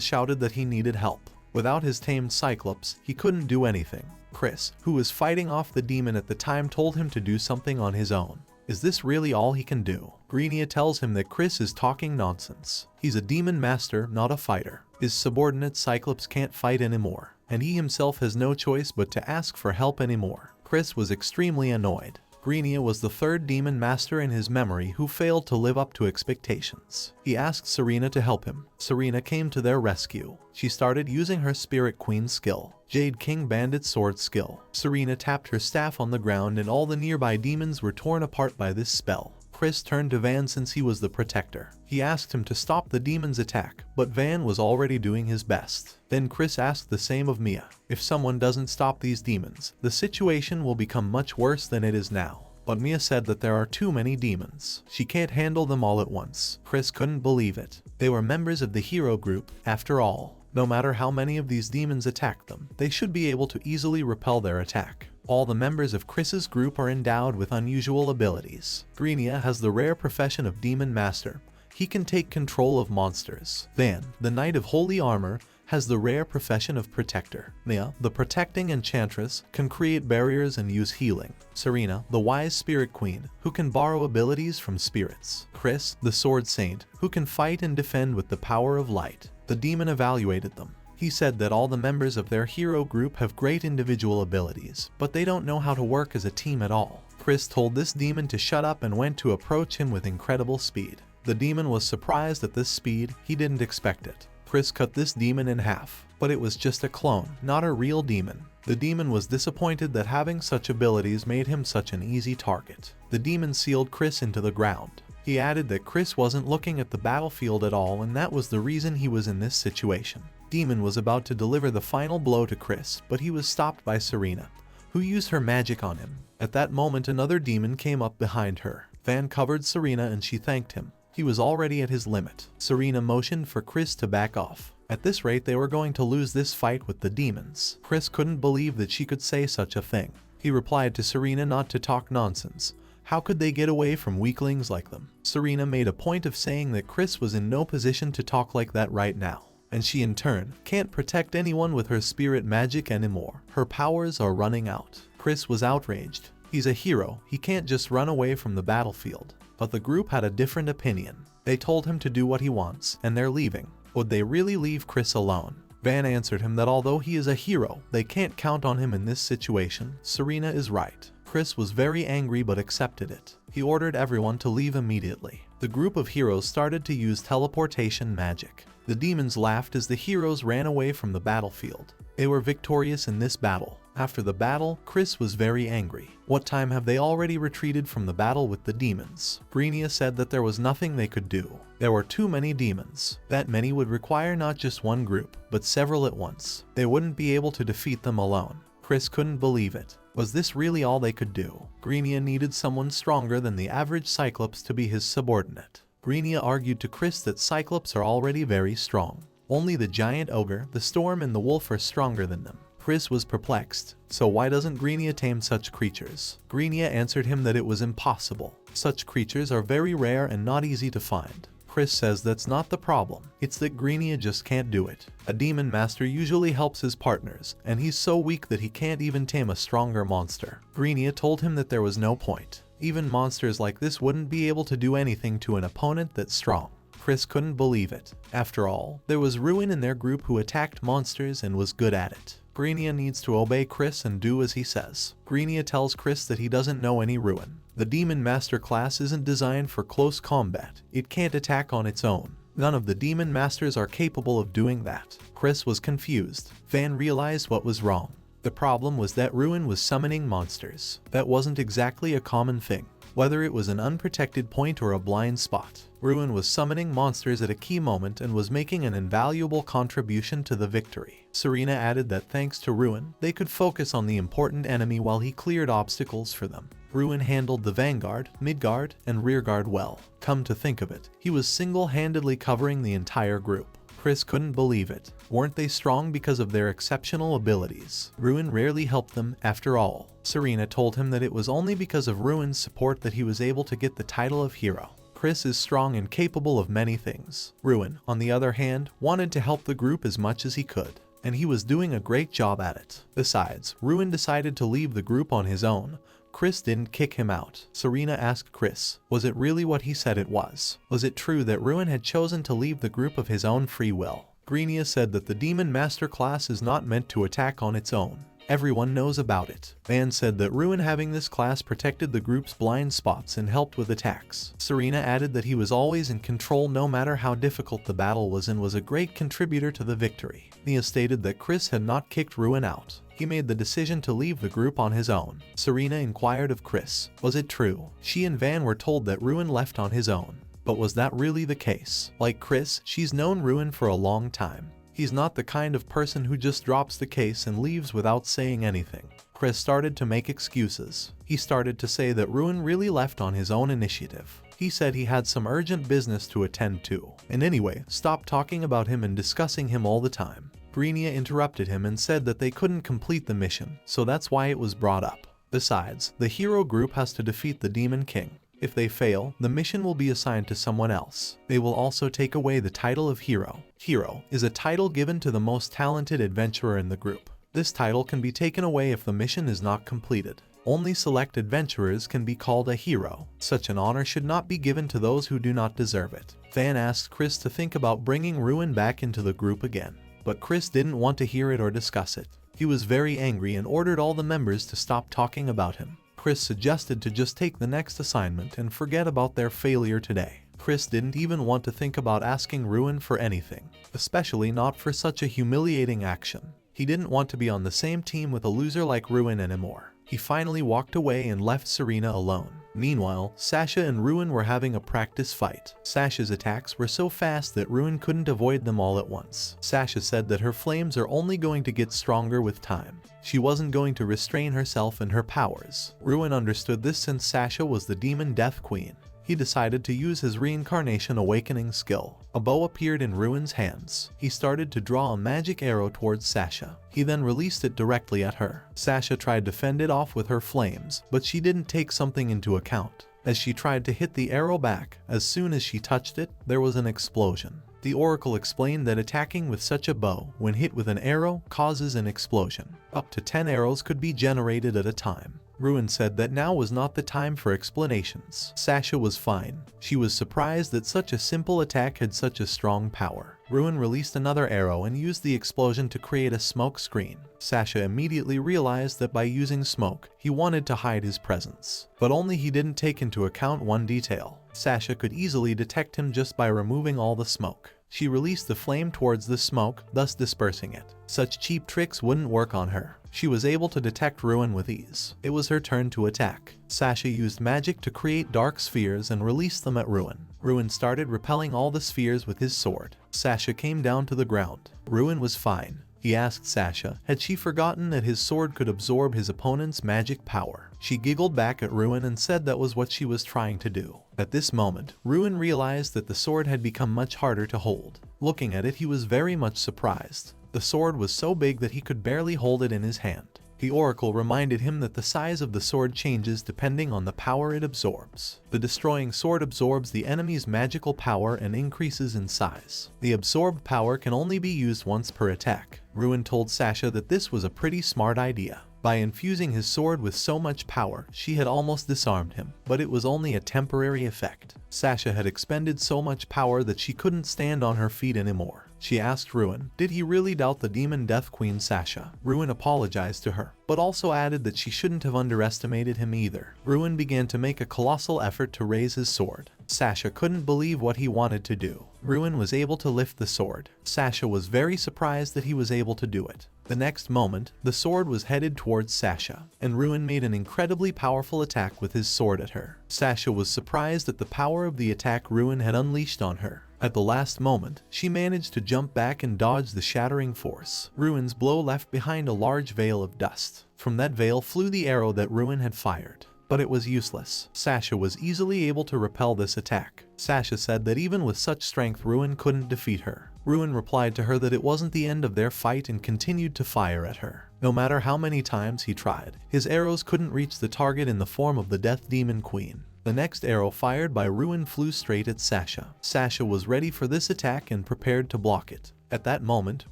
[SPEAKER 1] shouted that he needed help. Without his tamed Cyclops, he couldn't do anything. Chris, who was fighting off the demon at the time, told him to do something on his own. Is this really all he can do? Greenia tells him that Chris is talking nonsense. He's a demon master, not a fighter. His subordinate Cyclops can't fight anymore, and he himself has no choice but to ask for help anymore. Chris was extremely annoyed. Greenia was the third demon master in his memory who failed to live up to expectations. He asked Serena to help him. Serena came to their rescue. She started using her Spirit Queen skill, Jade King Bandit Sword skill. Serena tapped her staff on the ground and all the nearby demons were torn apart by this spell. Chris turned to Van since he was the protector. He asked him to stop the demon's attack, but Van was already doing his best. Then Chris asked the same of Mia. If someone doesn't stop these demons, the situation will become much worse than it is now. But Mia said that there are too many demons. She can't handle them all at once. Chris couldn't believe it. They were members of the hero group, after all. No matter how many of these demons attack them, they should be able to easily repel their attack. All the members of Chris's group are endowed with unusual abilities. Greenia has the rare profession of Demon Master. He can take control of monsters. Van, the Knight of Holy Armor, has the rare profession of Protector. Mia, the Protecting Enchantress, can create barriers and use healing. Serena, the Wise Spirit Queen, who can borrow abilities from spirits. Chris, the Sword Saint, who can fight and defend with the power of light. The demon evaluated them. He said that all the members of their hero group have great individual abilities, but they don't know how to work as a team at all. Chris told this demon to shut up and went to approach him with incredible speed. The demon was surprised at this speed. He didn't expect it. Chris cut this demon in half, but it was just a clone, not a real demon. The demon was disappointed that having such abilities made him such an easy target. The demon sealed Chris into the ground. He added that Chris wasn't looking at the battlefield at all and that was the reason he was in this situation. Demon was about to deliver the final blow to Chris, but he was stopped by Serena, who used her magic on him. At that moment another demon came up behind her. Van covered Serena and she thanked him. He was already at his limit. Serena motioned for Chris to back off. At this rate they were going to lose this fight with the demons. Chris couldn't believe that she could say such a thing. He replied to Serena not to talk nonsense. How could they get away from weaklings like them? Serena made a point of saying that Chris was in no position to talk like that right now. And she in turn can't protect anyone with her spirit magic anymore. Her powers are running out. Chris was outraged. He's a hero. He can't just run away from the battlefield. But the group had a different opinion. They told him to do what he wants, and they're leaving. Would they really leave Chris alone? Van answered him that although he is a hero, they can't count on him in this situation. Serena is right. Chris was very angry but accepted it. He ordered everyone to leave immediately. The group of heroes started to use teleportation magic. The demons laughed as the heroes ran away from the battlefield. They were victorious in this battle. After the battle, Chris was very angry. What time have they already retreated from the battle with the demons? Greenia said that there was nothing they could do. There were too many demons. That many would require not just one group, but several at once. They wouldn't be able to defeat them alone. Chris couldn't believe it. Was this really all they could do? Greenia needed someone stronger than the average Cyclops to be his subordinate. Greenia argued to Chris that Cyclops are already very strong. Only the giant ogre, the storm, and the wolf are stronger than them. Chris was perplexed. So why doesn't Greenia tame such creatures? Greenia answered him that it was impossible. Such creatures are very rare and not easy to find. Chris says that's not the problem. It's that Greenia just can't do it. A demon master usually helps his partners, and he's so weak that he can't even tame a stronger monster. Greenia told him that there was no point. Even monsters like this wouldn't be able to do anything to an opponent that's strong. Chris couldn't believe it. After all, there was Ruin in their group who attacked monsters and was good at it. Greenia needs to obey Chris and do as he says. Greenia tells Chris that he doesn't know any Ruin. The Demon Master class isn't designed for close combat. It can't attack on its own. None of the Demon Masters are capable of doing that. Chris was confused. Van realized what was wrong. The problem was that Ruin was summoning monsters. That wasn't exactly a common thing, whether it was an unprotected point or a blind spot. Ruin was summoning monsters at a key moment and was making an invaluable contribution to the victory. Serena added that thanks to Ruin, they could focus on the important enemy while he cleared obstacles for them. Ruin handled the vanguard, midguard, and rearguard well. Come to think of it, he was single-handedly covering the entire group. Chris couldn't believe it. Weren't they strong because of their exceptional abilities? Ruin rarely helped them, after all. Serena told him that it was only because of Ruin's support that he was able to get the title of hero. Chris is strong and capable of many things. Ruin, on the other hand, wanted to help the group as much as he could, and he was doing a great job at it. Besides, Ruin decided to leave the group on his own. Chris didn't kick him out. Serena asked Chris, was it really what he said it was? Was it true that Ruin had chosen to leave the group of his own free will? Greenia said that the Demon Master class is not meant to attack on its own. Everyone knows about it. Van said that Ruin having this class protected the group's blind spots and helped with attacks. Serena added that he was always in control no matter how difficult the battle was and was a great contributor to the victory. Nia stated that Chris had not kicked Ruin out. He made the decision to leave the group on his own. Serena inquired of Chris, was it true? She and Van were told that Ruin left on his own. But was that really the case? Like Chris, she's known Ruin for a long time. He's not the kind of person who just drops the case and leaves without saying anything. Chris started to make excuses. He started to say that Ruin really left on his own initiative. He said he had some urgent business to attend to. And anyway, stop talking about him and discussing him all the time. Greenia interrupted him and said that they couldn't complete the mission, so that's why it was brought up. Besides, the hero group has to defeat the Demon King. If they fail, the mission will be assigned to someone else. They will also take away the title of hero. Hero is a title given to the most talented adventurer in the group. This title can be taken away if the mission is not completed. Only select adventurers can be called a hero. Such an honor should not be given to those who do not deserve it. Van asked Chris to think about bringing Ruin back into the group again. But Chris didn't want to hear it or discuss it. He was very angry and ordered all the members to stop talking about him. Chris suggested to just take the next assignment and forget about their failure today. Chris didn't even want to think about asking Ruin for anything, especially not for such a humiliating action. He didn't want to be on the same team with a loser like Ruin anymore. He finally walked away and left Serena alone. Meanwhile, Sasha and Ruin were having a practice fight. Sasha's attacks were so fast that Ruin couldn't avoid them all at once. Sasha said that her flames are only going to get stronger with time. She wasn't going to restrain herself and her powers. Ruin understood this since Sasha was the Demon Death Queen. He decided to use his reincarnation awakening skill. A bow appeared in Ruin's hands. He started to draw a magic arrow towards Sasha. He then released it directly at her. Sasha tried to fend it off with her flames, but she didn't take something into account. As she tried to hit the arrow back, as soon as she touched it, there was an explosion. The Oracle explained that attacking with such a bow, when hit with an arrow, causes an explosion. Up to 10 arrows could be generated at a time. Ruin said that now was not the time for explanations. Sasha was fine. She was surprised that such a simple attack had such a strong power. Ruin released another arrow and used the explosion to create a smoke screen. Sasha immediately realized that by using smoke, he wanted to hide his presence. But only he didn't take into account one detail. Sasha could easily detect him just by removing all the smoke. She released the flame towards the smoke, thus dispersing it. Such cheap tricks wouldn't work on her. She was able to detect Ruin with ease. It was her turn to attack. Sasha used magic to create dark spheres and released them at Ruin. Ruin started repelling all the spheres with his sword. Sasha came down to the ground. Ruin was fine. He asked Sasha, had she forgotten that his sword could absorb his opponent's magic power? She giggled back at Ruin and said that was what she was trying to do. At this moment, Ruin realized that the sword had become much harder to hold. Looking at it, he was very much surprised. The sword was so big that he could barely hold it in his hand. The Oracle reminded him that the size of the sword changes depending on the power it absorbs. The destroying sword absorbs the enemy's magical power and increases in size. The absorbed power can only be used once per attack. Ruin told Sasha that this was a pretty smart idea. By infusing his sword with so much power, she had almost disarmed him, but it was only a temporary effect. Sasha had expended so much power that she couldn't stand on her feet anymore. She asked Ruin, did he really doubt the Demon Death Queen Sasha? Ruin apologized to her, but also added that she shouldn't have underestimated him either. Ruin began to make a colossal effort to raise his sword. Sasha couldn't believe what he wanted to do. Ruin was able to lift the sword. Sasha was very surprised that he was able to do it. The next moment, the sword was headed towards Sasha, and Ruin made an incredibly powerful attack with his sword at her. Sasha was surprised at the power of the attack Ruin had unleashed on her. At the last moment, she managed to jump back and dodge the shattering force. Ruin's blow left behind a large veil of dust. From that veil flew the arrow that Ruin had fired. But it was useless. Sasha was easily able to repel this attack. Sasha said that even with such strength Ruin couldn't defeat her. Ruin replied to her that it wasn't the end of their fight and continued to fire at her. No matter how many times he tried, his arrows couldn't reach the target in the form of the Death Demon Queen. The next arrow fired by Ruin flew straight at Sasha. Sasha was ready for this attack and prepared to block it. At that moment,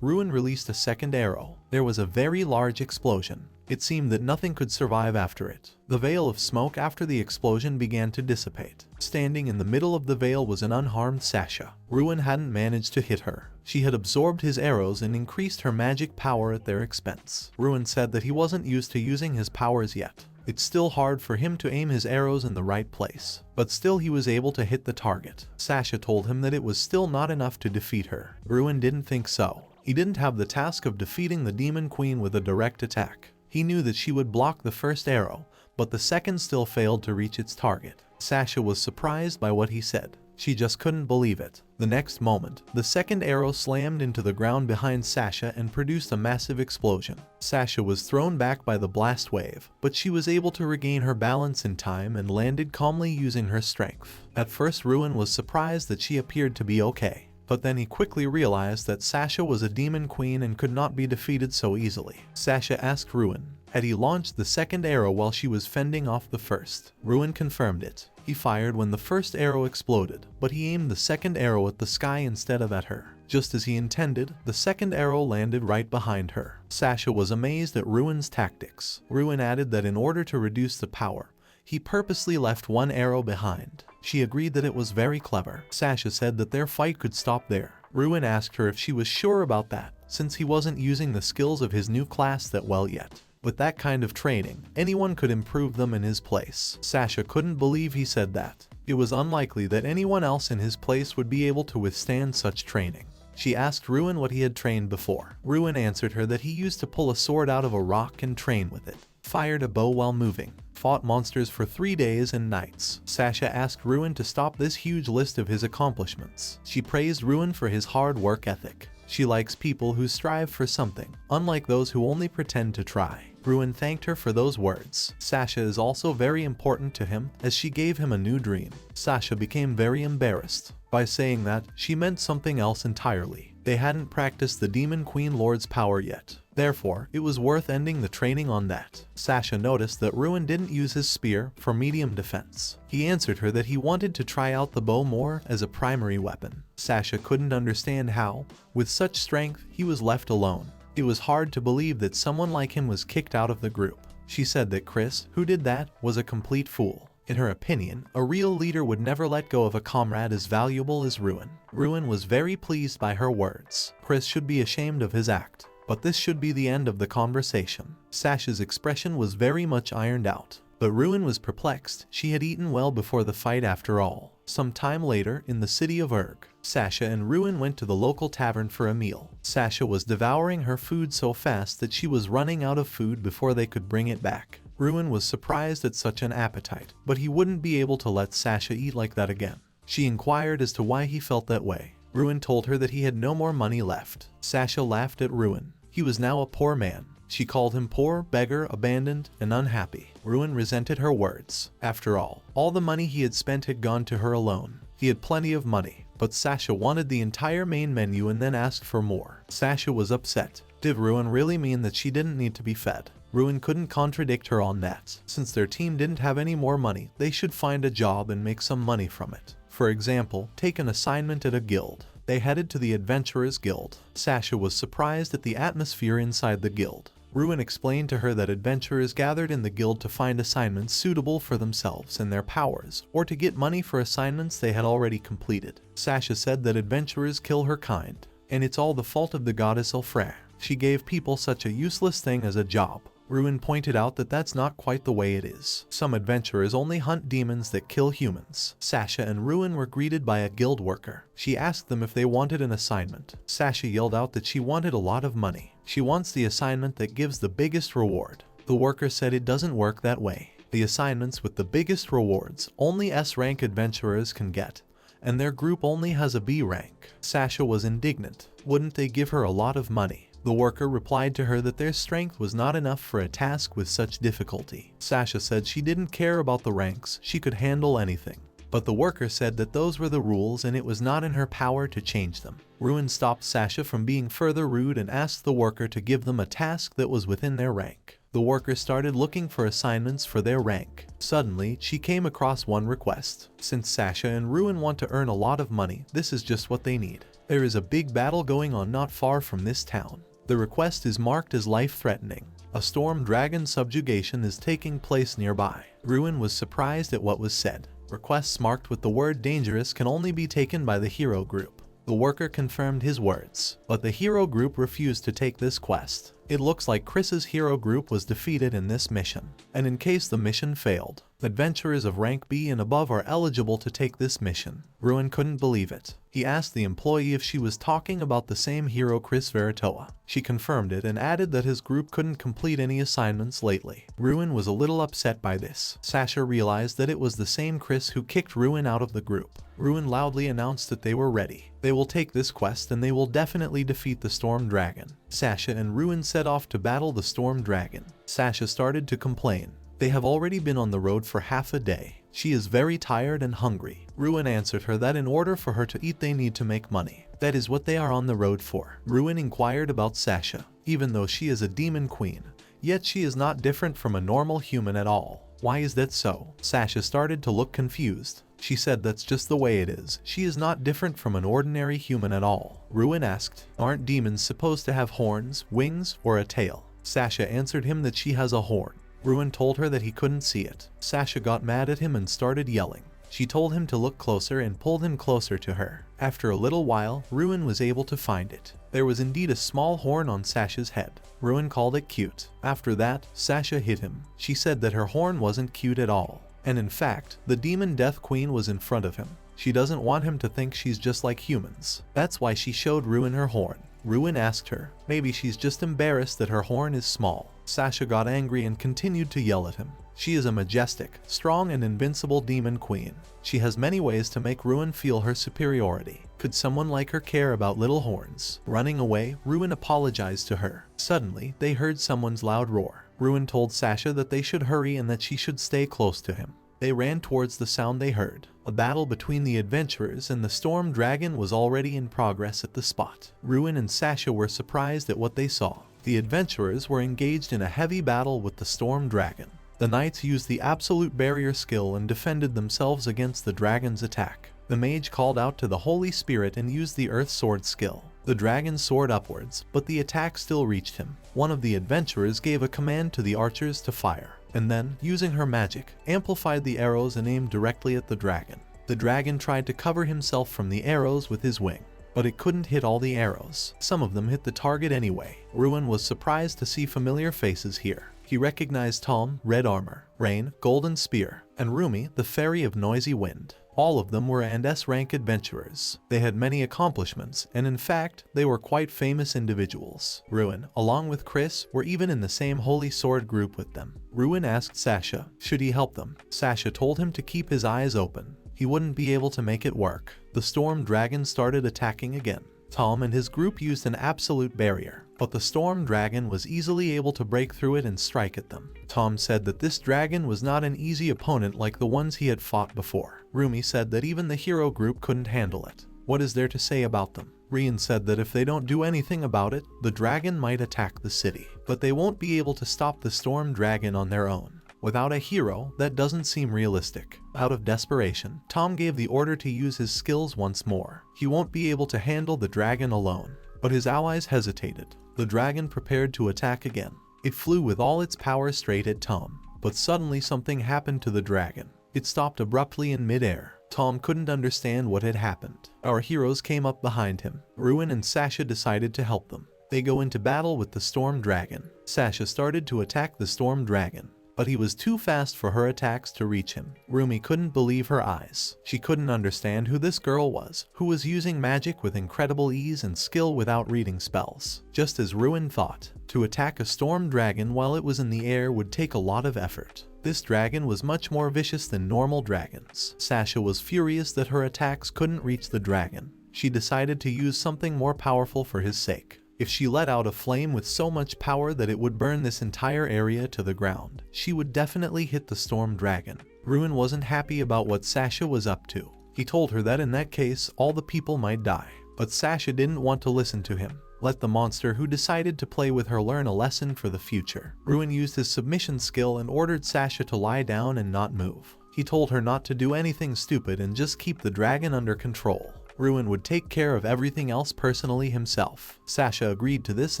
[SPEAKER 1] Ruin released a second arrow. There was a very large explosion. It seemed that nothing could survive after it. The veil of smoke after the explosion began to dissipate. Standing in the middle of the veil was an unharmed Sasha. Ruin hadn't managed to hit her. She had absorbed his arrows and increased her magic power at their expense. Ruin said that he wasn't used to using his powers yet. It's still hard for him to aim his arrows in the right place, but still he was able to hit the target. Sasha told him that it was still not enough to defeat her. Ruin didn't think so. He didn't have the task of defeating the Demon Queen with a direct attack. He knew that she would block the first arrow, but the second still failed to reach its target. Sasha was surprised by what he said. She just couldn't believe it. The next moment, the second arrow slammed into the ground behind Sasha and produced a massive explosion. Sasha was thrown back by the blast wave, but she was able to regain her balance in time and landed calmly using her strength. At first Ruin was surprised that she appeared to be okay. But then he quickly realized that Sasha was a demon queen and could not be defeated so easily. Sasha asked Ruin, had he launched the second arrow while she was fending off the first? Ruin confirmed it. He fired when the first arrow exploded, but he aimed the second arrow at the sky instead of at her. Just as he intended, the second arrow landed right behind her. Sasha was amazed at Ruin's tactics. Ruin added that in order to reduce the power, he purposely left one arrow behind. She agreed that it was very clever. Sasha said that their fight could stop there. Ruin asked her if she was sure about that, since he wasn't using the skills of his new class that well yet. With that kind of training, anyone could improve them in his place. Sasha couldn't believe he said that. It was unlikely that anyone else in his place would be able to withstand such training. She asked Ruin what he had trained before. Ruin answered her that he used to pull a sword out of a rock and train with it, fired a bow while moving, fought monsters for 3 days and nights. Sasha asked Ruin to stop this huge list of his accomplishments. She praised Ruin for his hard work ethic. She likes people who strive for something, unlike those who only pretend to try. Ruin thanked her for those words. Sasha is also very important to him, as she gave him a new dream. Sasha became very embarrassed. By saying that, she meant something else entirely. They hadn't practiced the Demon Queen Lord's power yet. Therefore, it was worth ending the training on that. Sasha noticed that Ruin didn't use his spear for medium defense. He answered her that he wanted to try out the bow more as a primary weapon. Sasha couldn't understand how, with such strength, he was left alone. It was hard to believe that someone like him was kicked out of the group. She said that Chris, who did that, was a complete fool. In her opinion, a real leader would never let go of a comrade as valuable as Ruin. Ruin was very pleased by her words. Chris should be ashamed of his act. But this should be the end of the conversation. Sasha's expression was very much ironed out. But Ruin was perplexed. She had eaten well before the fight after all. Some time later, in the city of Urg, Sasha and Ruin went to the local tavern for a meal. Sasha was devouring her food so fast that she was running out of food before they could bring it back. Ruin was surprised at such an appetite, but he wouldn't be able to let Sasha eat like that again. She inquired as to why he felt that way. Ruin told her that he had no more money left. Sasha laughed at Ruin. He was now a poor man. She called him poor, beggar, abandoned, and unhappy. Ruin resented her words. After all the money he had spent had gone to her alone. He had plenty of money, but Sasha wanted the entire main menu and then asked for more. Sasha was upset. Did Ruin really mean that she didn't need to be fed? Ruin couldn't contradict her on that. Since their team didn't have any more money, they should find a job and make some money from it. For example, take an assignment at a guild. They headed to the Adventurers Guild. Sasha was surprised at the atmosphere inside the guild. Ruin explained to her that adventurers gathered in the guild to find assignments suitable for themselves and their powers, or to get money for assignments they had already completed. Sasha said that adventurers kill her kind, and it's all the fault of the goddess Ulfre. She gave people such a useless thing as a job. Ruin pointed out that that's not quite the way it is. Some adventurers only hunt demons that kill humans. Sasha and Ruin were greeted by a guild worker. She asked them if they wanted an assignment. Sasha yelled out that she wanted a lot of money. She wants the assignment that gives the biggest reward. The worker said it doesn't work that way. The assignments with the biggest rewards only S-rank adventurers can get, and their group only has a B rank. Sasha was indignant. Wouldn't they give her a lot of money? The worker replied to her that their strength was not enough for a task with such difficulty. Sasha said she didn't care about the ranks, she could handle anything. But the worker said that those were the rules and it was not in her power to change them. Ruin stopped Sasha from being further rude and asked the worker to give them a task that was within their rank. The worker started looking for assignments for their rank. Suddenly, she came across one request. Since Sasha and Ruin want to earn a lot of money, this is just what they need. There is a big battle going on not far from this town. The request is marked as life-threatening. A storm dragon subjugation is taking place nearby. Ruin was surprised at what was said. Requests marked with the word dangerous can only be taken by the hero group. The worker confirmed his words, but the hero group refused to take this quest. It looks like Chris's hero group was defeated in this mission, and in case the mission failed, adventurers of rank B and above are eligible to take this mission. Ruin couldn't believe it. He asked the employee if she was talking about the same hero Chris Veritoa. She confirmed it and added that his group couldn't complete any assignments lately. Ruin was a little upset by this. Sasha realized that it was the same Chris who kicked Ruin out of the group. Ruin loudly announced that they were ready. They will take this quest and they will definitely defeat the Storm Dragon. Sasha and Ruin set off to battle the Storm Dragon. Sasha started to complain. They have already been on the road for half a day. She is very tired and hungry. Ruin answered her that in order for her to eat they need to make money. That is what they are on the road for. Ruin inquired about Sasha. Even though she is a demon queen, yet she is not different from a normal human at all. Why is that so? Sasha started to look confused. She said that's just the way it is. She is not different from an ordinary human at all. Ruin asked, aren't demons supposed to have horns, wings, or a tail? Sasha answered him that she has a horn. Ruin told her that he couldn't see it. Sasha got mad at him and started yelling. She told him to look closer and pulled him closer to her. After a little while, Ruin was able to find it. There was indeed a small horn on Sasha's head. Ruin called it cute. After that, Sasha hit him. She said that her horn wasn't cute at all. And in fact, the demon Death Queen was in front of him. She doesn't want him to think she's just like humans. That's why she showed Ruin her horn. Ruin asked her, maybe she's just embarrassed that her horn is small. Sasha got angry and continued to yell at him. She is a majestic, strong and invincible demon queen. She has many ways to make Ruin feel her superiority. Could someone like her care about little horns? Running away, Ruin apologized to her. Suddenly, they heard someone's loud roar. Ruin told Sasha that they should hurry and that she should stay close to him. They ran towards the sound they heard. A battle between the adventurers and the Storm Dragon was already in progress at the spot. Ruin and Sasha were surprised at what they saw. The adventurers were engaged in a heavy battle with the Storm Dragon. The knights used the absolute barrier skill and defended themselves against the dragon's attack. The mage called out to the Holy Spirit and used the Earth Sword skill. The dragon soared upwards, but the attack still reached him. One of the adventurers gave a command to the archers to fire, and then, using her magic, amplified the arrows and aimed directly at the dragon. The dragon tried to cover himself from the arrows with his wing, but it couldn't hit all the arrows. Some of them hit the target anyway. Ruin was surprised to see familiar faces here. He recognized Tom, Red Armor, Rain, Golden Spear, and Rumi, the Fairy of Noisy Wind. All of them were S-rank adventurers. They had many accomplishments, and in fact, they were quite famous individuals. Ruin, along with Chris, were even in the same Holy Sword group with them. Ruin asked Sasha, should he help them? Sasha told him to keep his eyes open. He wouldn't be able to make it work. The Storm Dragon started attacking again. Tom and his group used an absolute barrier, but the Storm Dragon was easily able to break through it and strike at them. Tom said that this dragon was not an easy opponent like the ones he had fought before. Rumi said that even the hero group couldn't handle it. What is there to say about them? Rian said that if they don't do anything about it, the dragon might attack the city, but they won't be able to stop the Storm Dragon on their own. Without a hero, that doesn't seem realistic. Out of desperation, Tom gave the order to use his skills once more. He won't be able to handle the dragon alone. But his allies hesitated. The dragon prepared to attack again. It flew with all its power straight at Tom. But suddenly something happened to the dragon. It stopped abruptly in midair. Tom couldn't understand what had happened. Our heroes came up behind him. Ruin and Sasha decided to help them. They go into battle with the Storm Dragon. Sasha started to attack the Storm Dragon, but he was too fast for her attacks to reach him. Rumi couldn't believe her eyes. She couldn't understand who this girl was, who was using magic with incredible ease and skill without reading spells. Just as Ruin thought, to attack a storm dragon while it was in the air would take a lot of effort. This dragon was much more vicious than normal dragons. Sasha was furious that her attacks couldn't reach the dragon. She decided to use something more powerful for his sake. If she let out a flame with so much power that it would burn this entire area to the ground, she would definitely hit the storm dragon. Ruin wasn't happy about what Sasha was up to. He told her that in that case, all the people might die. But Sasha didn't want to listen to him. Let the monster who decided to play with her learn a lesson for the future. Ruin used his submission skill and ordered Sasha to lie down and not move. He told her not to do anything stupid and just keep the dragon under control. Ruin would take care of everything else personally himself. Sasha agreed to this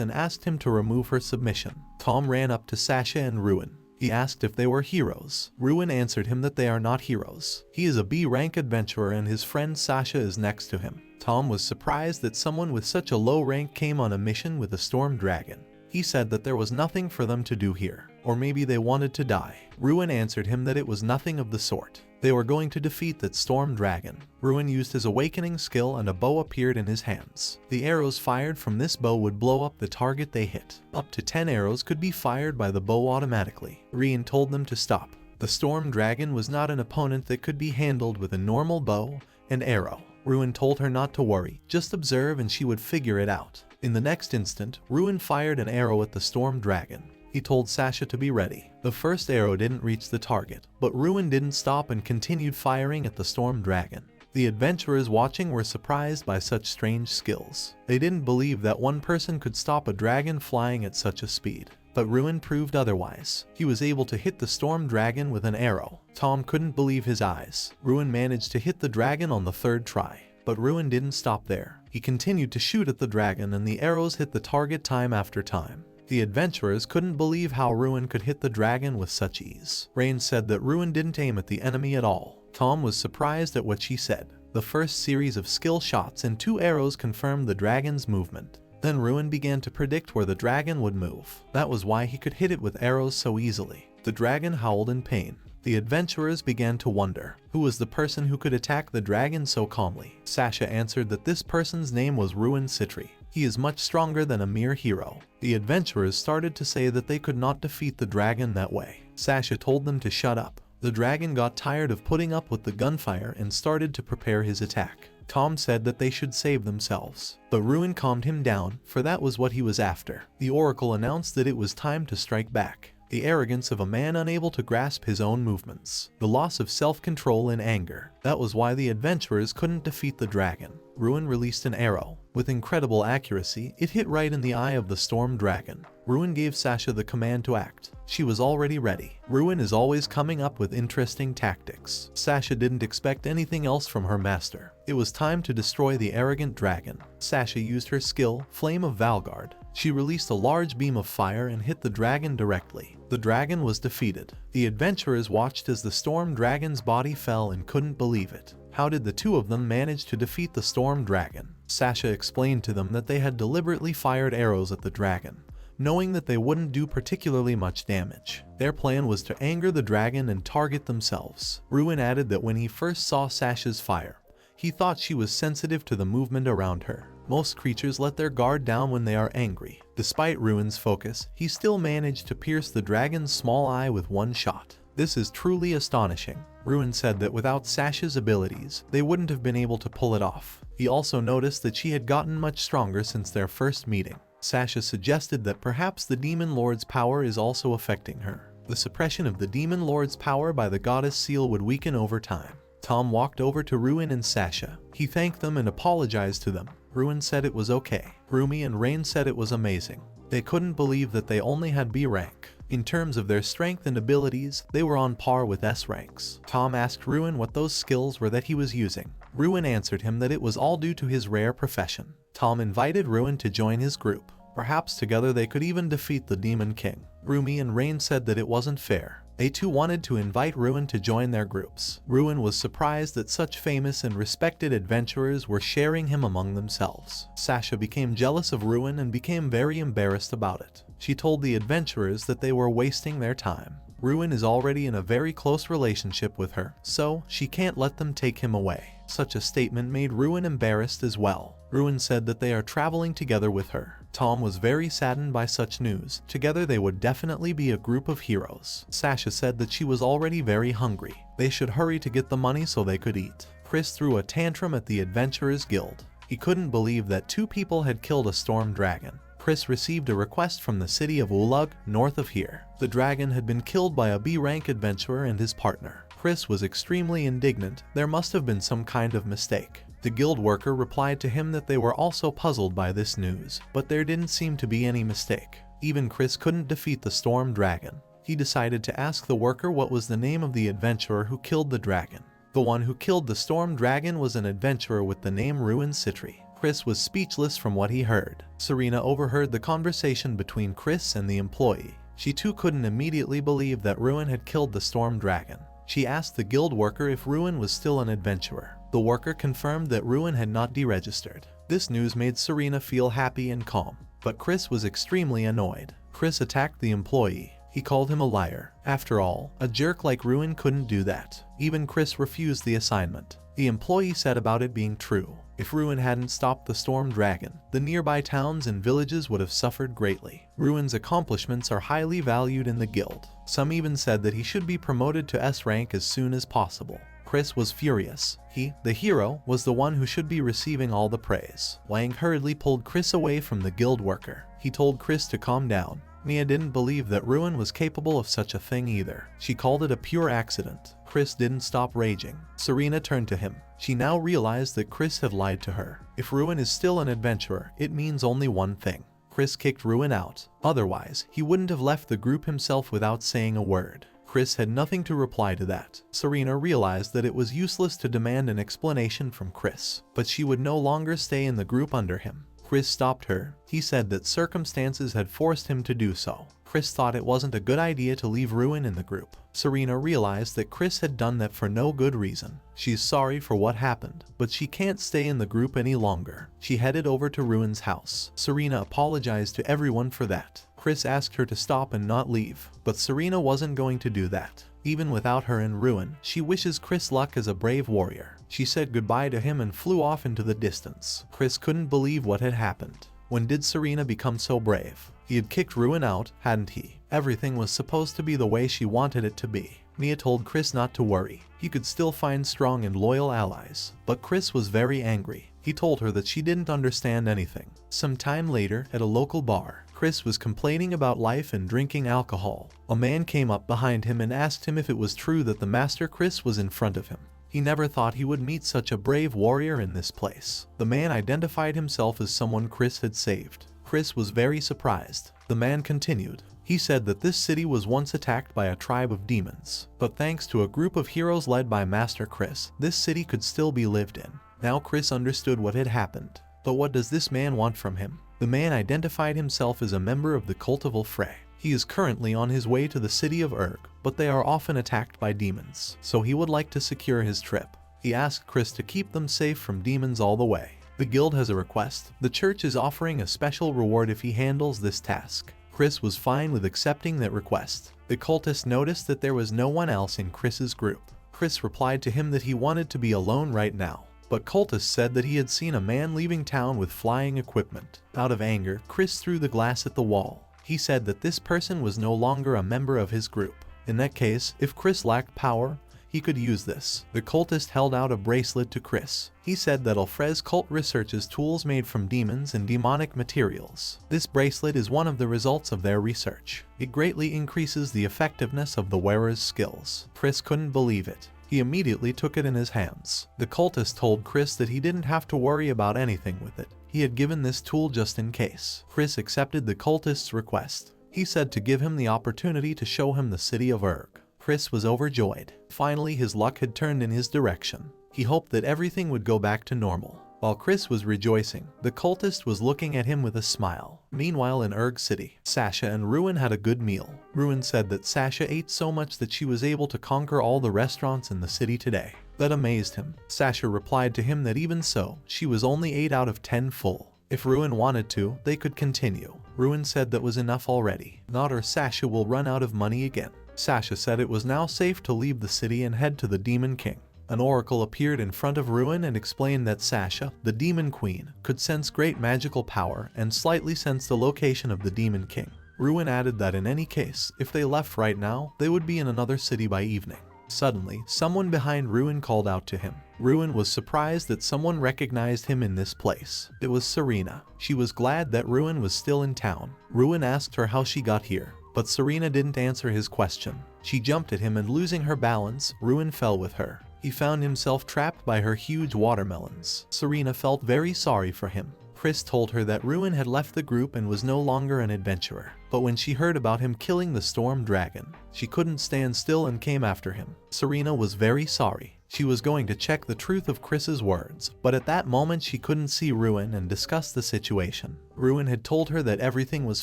[SPEAKER 1] and asked him to remove her submission. Tom ran up to Sasha and Ruin. He asked if they were heroes. Ruin answered him that they are not heroes. He is a B-rank adventurer and his friend Sasha is next to him. Tom was surprised that someone with such a low rank came on a mission with a storm dragon. He said that there was nothing for them to do here, or maybe they wanted to die. Ruin answered him that it was nothing of the sort. They were going to defeat that storm dragon. Ruin used his awakening skill and a bow appeared in his hands. The arrows fired from this bow would blow up the target they hit. Up to 10 arrows could be fired by the bow automatically. Ruin told them to stop. The storm dragon was not an opponent that could be handled with a normal bow and arrow. Ruin told her not to worry, just observe and she would figure it out. In the next instant, Ruin fired an arrow at the storm dragon. He told Sasha to be ready. The first arrow didn't reach the target, but Ruin didn't stop and continued firing at the storm dragon. The adventurers watching were surprised by such strange skills. They didn't believe that one person could stop a dragon flying at such a speed. But Ruin proved otherwise. He was able to hit the storm dragon with an arrow. Tom couldn't believe his eyes. Ruin managed to hit the dragon on the third try. But Ruin didn't stop there. He continued to shoot at the dragon and the arrows hit the target time after time. The adventurers couldn't believe how Ruin could hit the dragon with such ease. Rain said that Ruin didn't aim at the enemy at all. Tom was surprised at what she said. The first series of skill shots and 2 arrows confirmed the dragon's movement. Then Ruin began to predict where the dragon would move. That was why he could hit it with arrows so easily. The dragon howled in pain. The adventurers began to wonder, who was the person who could attack the dragon so calmly? Sasha answered that this person's name was Ruin Citri. He is much stronger than a mere hero. The adventurers started to say that they could not defeat the dragon that way. Sasha told them to shut up. The dragon got tired of putting up with the gunfire and started to prepare his attack. Tom said that they should save themselves, but Ruin calmed him down, for that was what he was after. The oracle announced that it was time to strike back. The arrogance of a man unable to grasp his own movements. The loss of self-control and anger. That was why the adventurers couldn't defeat the dragon. Ruin released an arrow. With incredible accuracy, it hit right in the eye of the storm dragon. Ruin gave Sasha the command to act. She was already ready. Ruin is always coming up with interesting tactics. Sasha didn't expect anything else from her master. It was time to destroy the arrogant dragon. Sasha used her skill, Flame of Valgard. She released a large beam of fire and hit the dragon directly. The dragon was defeated. The adventurers watched as the storm dragon's body fell and couldn't believe it. How did the two of them manage to defeat the storm dragon? Sasha explained to them that they had deliberately fired arrows at the dragon, knowing that they wouldn't do particularly much damage. Their plan was to anger the dragon and target themselves. Ruin added that when he first saw Sasha's fire, he thought she was sensitive to the movement around her. Most creatures let their guard down when they are angry. Despite Ruin's focus, he still managed to pierce the dragon's small eye with one shot. This is truly astonishing. Ruin said that without Sasha's abilities, they wouldn't have been able to pull it off. He also noticed that she had gotten much stronger since their first meeting. Sasha suggested that perhaps the Demon Lord's power is also affecting her. The suppression of the Demon Lord's power by the goddess seal would weaken over time. Tom walked over to Ruin and Sasha. He thanked them and apologized to them. Ruin said it was okay. Rumi and Rain said it was amazing. They couldn't believe that they only had B rank. In terms of their strength and abilities, they were on par with S ranks. Tom asked Ruin what those skills were that he was using. Ruin answered him that it was all due to his rare profession. Tom invited Ruin to join his group. Perhaps together they could even defeat the Demon King. Rumi and Rain said that it wasn't fair. They too wanted to invite Ruin to join their groups. Ruin was surprised that such famous and respected adventurers were sharing him among themselves. Sasha became jealous of Ruin and became very embarrassed about it. She told the adventurers that they were wasting their time. Ruin is already in a very close relationship with her, so she can't let them take him away. Such a statement made Ruin embarrassed as well. Ruin said that they are traveling together with her. Tom was very saddened by such news. Together they would definitely be a group of heroes. Sasha said that she was already very hungry. They should hurry to get the money so they could eat. Chris threw a tantrum at the Adventurers Guild. He couldn't believe that 2 people had killed a storm dragon. Chris received a request from the city of Ulug, north of here. The dragon had been killed by a B-rank adventurer and his partner. Chris was extremely indignant. There must have been some kind of mistake. The guild worker replied to him that they were also puzzled by this news, but there didn't seem to be any mistake. Even Chris couldn't defeat the storm dragon. He decided to ask the worker what was the name of the adventurer who killed the dragon. The one who killed the storm dragon was an adventurer with the name Ruin Citri. Chris was speechless from what he heard. Serena overheard the conversation between Chris and the employee. She too couldn't immediately believe that Ruin had killed the storm dragon. She asked the guild worker if Ruin was still an adventurer. The worker confirmed that Ruin had not deregistered. This news made Serena feel happy and calm, but Chris was extremely annoyed. Chris attacked the employee. He called him a liar. After all, a jerk like Ruin couldn't do that. Even Chris refused the assignment. The employee said about it being true. If Ruin hadn't stopped the storm dragon, the nearby towns and villages would have suffered greatly. Ruin's accomplishments are highly valued in the guild. Some even said that he should be promoted to S rank as soon as possible. Chris was furious. He, the hero, was the one who should be receiving all the praise. Wang hurriedly pulled Chris away from the guild worker. He told Chris to calm down. Mia didn't believe that Ruin was capable of such a thing either. She called it a pure accident. Chris didn't stop raging. Serena turned to him. She now realized that Chris had lied to her. If Ruin is still an adventurer, it means only one thing. Chris kicked Ruin out. Otherwise, he wouldn't have left the group himself without saying a word. Chris had nothing to reply to that. Serena realized that it was useless to demand an explanation from Chris, but she would no longer stay in the group under him. Chris stopped her. He said that circumstances had forced him to do so. Chris thought it wasn't a good idea to leave Ruin in the group. Serena realized that Chris had done that for no good reason. She's sorry for what happened, but she can't stay in the group any longer. She headed over to Ruin's house. Serena apologized to everyone for that. Chris asked her to stop and not leave, but Serena wasn't going to do that. Even without her in Ruin, she wishes Chris luck as a brave warrior. She said goodbye to him and flew off into the distance. Chris couldn't believe what had happened. When did Serena become so brave? He had kicked Ruin out, hadn't he? Everything was supposed to be the way she wanted it to be. Mia told Chris not to worry. He could still find strong and loyal allies. But Chris was very angry. He told her that she didn't understand anything. Some time later, at a local bar, Chris was complaining about life and drinking alcohol. A man came up behind him and asked him if it was true that the Master Chris was in front of him. He never thought he would meet such a brave warrior in this place. The man identified himself as someone Chris had saved. Chris was very surprised. The man continued. He said that this city was once attacked by a tribe of demons, but thanks to a group of heroes led by Master Chris, this city could still be lived in. Now Chris understood what had happened. But what does this man want from him? The man identified himself as a member of the Cult of Ulfrey. He is currently on his way to the city of Urg, but they are often attacked by demons, so he would like to secure his trip. He asked Chris to keep them safe from demons all the way. The guild has a request. The church is offering a special reward if he handles this task. Chris was fine with accepting that request. The cultist noticed that there was no one else in Chris's group. Chris replied to him that he wanted to be alone right now. But cultist said that he had seen a man leaving town with flying equipment. Out of anger, Chris threw the glass at the wall. He said that this person was no longer a member of his group. In that case, if Chris lacked power, he could use this. The cultist held out a bracelet to Chris. He said that Ulfrey's cult researches tools made from demons and demonic materials. This bracelet is one of the results of their research. It greatly increases the effectiveness of the wearer's skills. Chris couldn't believe it. He immediately took it in his hands. The cultist told Chris that he didn't have to worry about anything with it. He had given this tool just in case. Chris accepted the cultist's request. He said to give him the opportunity to show him the city of Urg. Chris was overjoyed. Finally, his luck had turned in his direction. He hoped that everything would go back to normal. While Chris was rejoicing, the cultist was looking at him with a smile. Meanwhile in Erg City, Sasha and Ruin had a good meal. Ruin said that Sasha ate so much that she was able to conquer all the restaurants in the city today. That amazed him. Sasha replied to him that even so, she was only 8 out of 10 full. If Ruin wanted to, they could continue. Ruin said that was enough already. Not or Sasha will run out of money again. Sasha said it was now safe to leave the city and head to the Demon King. An oracle appeared in front of Ruin and explained that Sasha, the Demon Queen, could sense great magical power and slightly sense the location of the Demon King. Ruin added that in any case, if they left right now, they would be in another city by evening. Suddenly, someone behind Ruin called out to him. Ruin was surprised that someone recognized him in this place. It was Serena. She was glad that Ruin was still in town. Ruin asked her how she got here, but Serena didn't answer his question. She jumped at him and losing her balance, Ruin fell with her. He found himself trapped by her huge watermelons. Serena felt very sorry for him. Chris told her that Ruin had left the group and was no longer an adventurer. But when she heard about him killing the storm dragon, she couldn't stand still and came after him. Serena was very sorry. She was going to check the truth of Chris's words, but at that moment she couldn't see Ruin and discuss the situation. Ruin had told her that everything was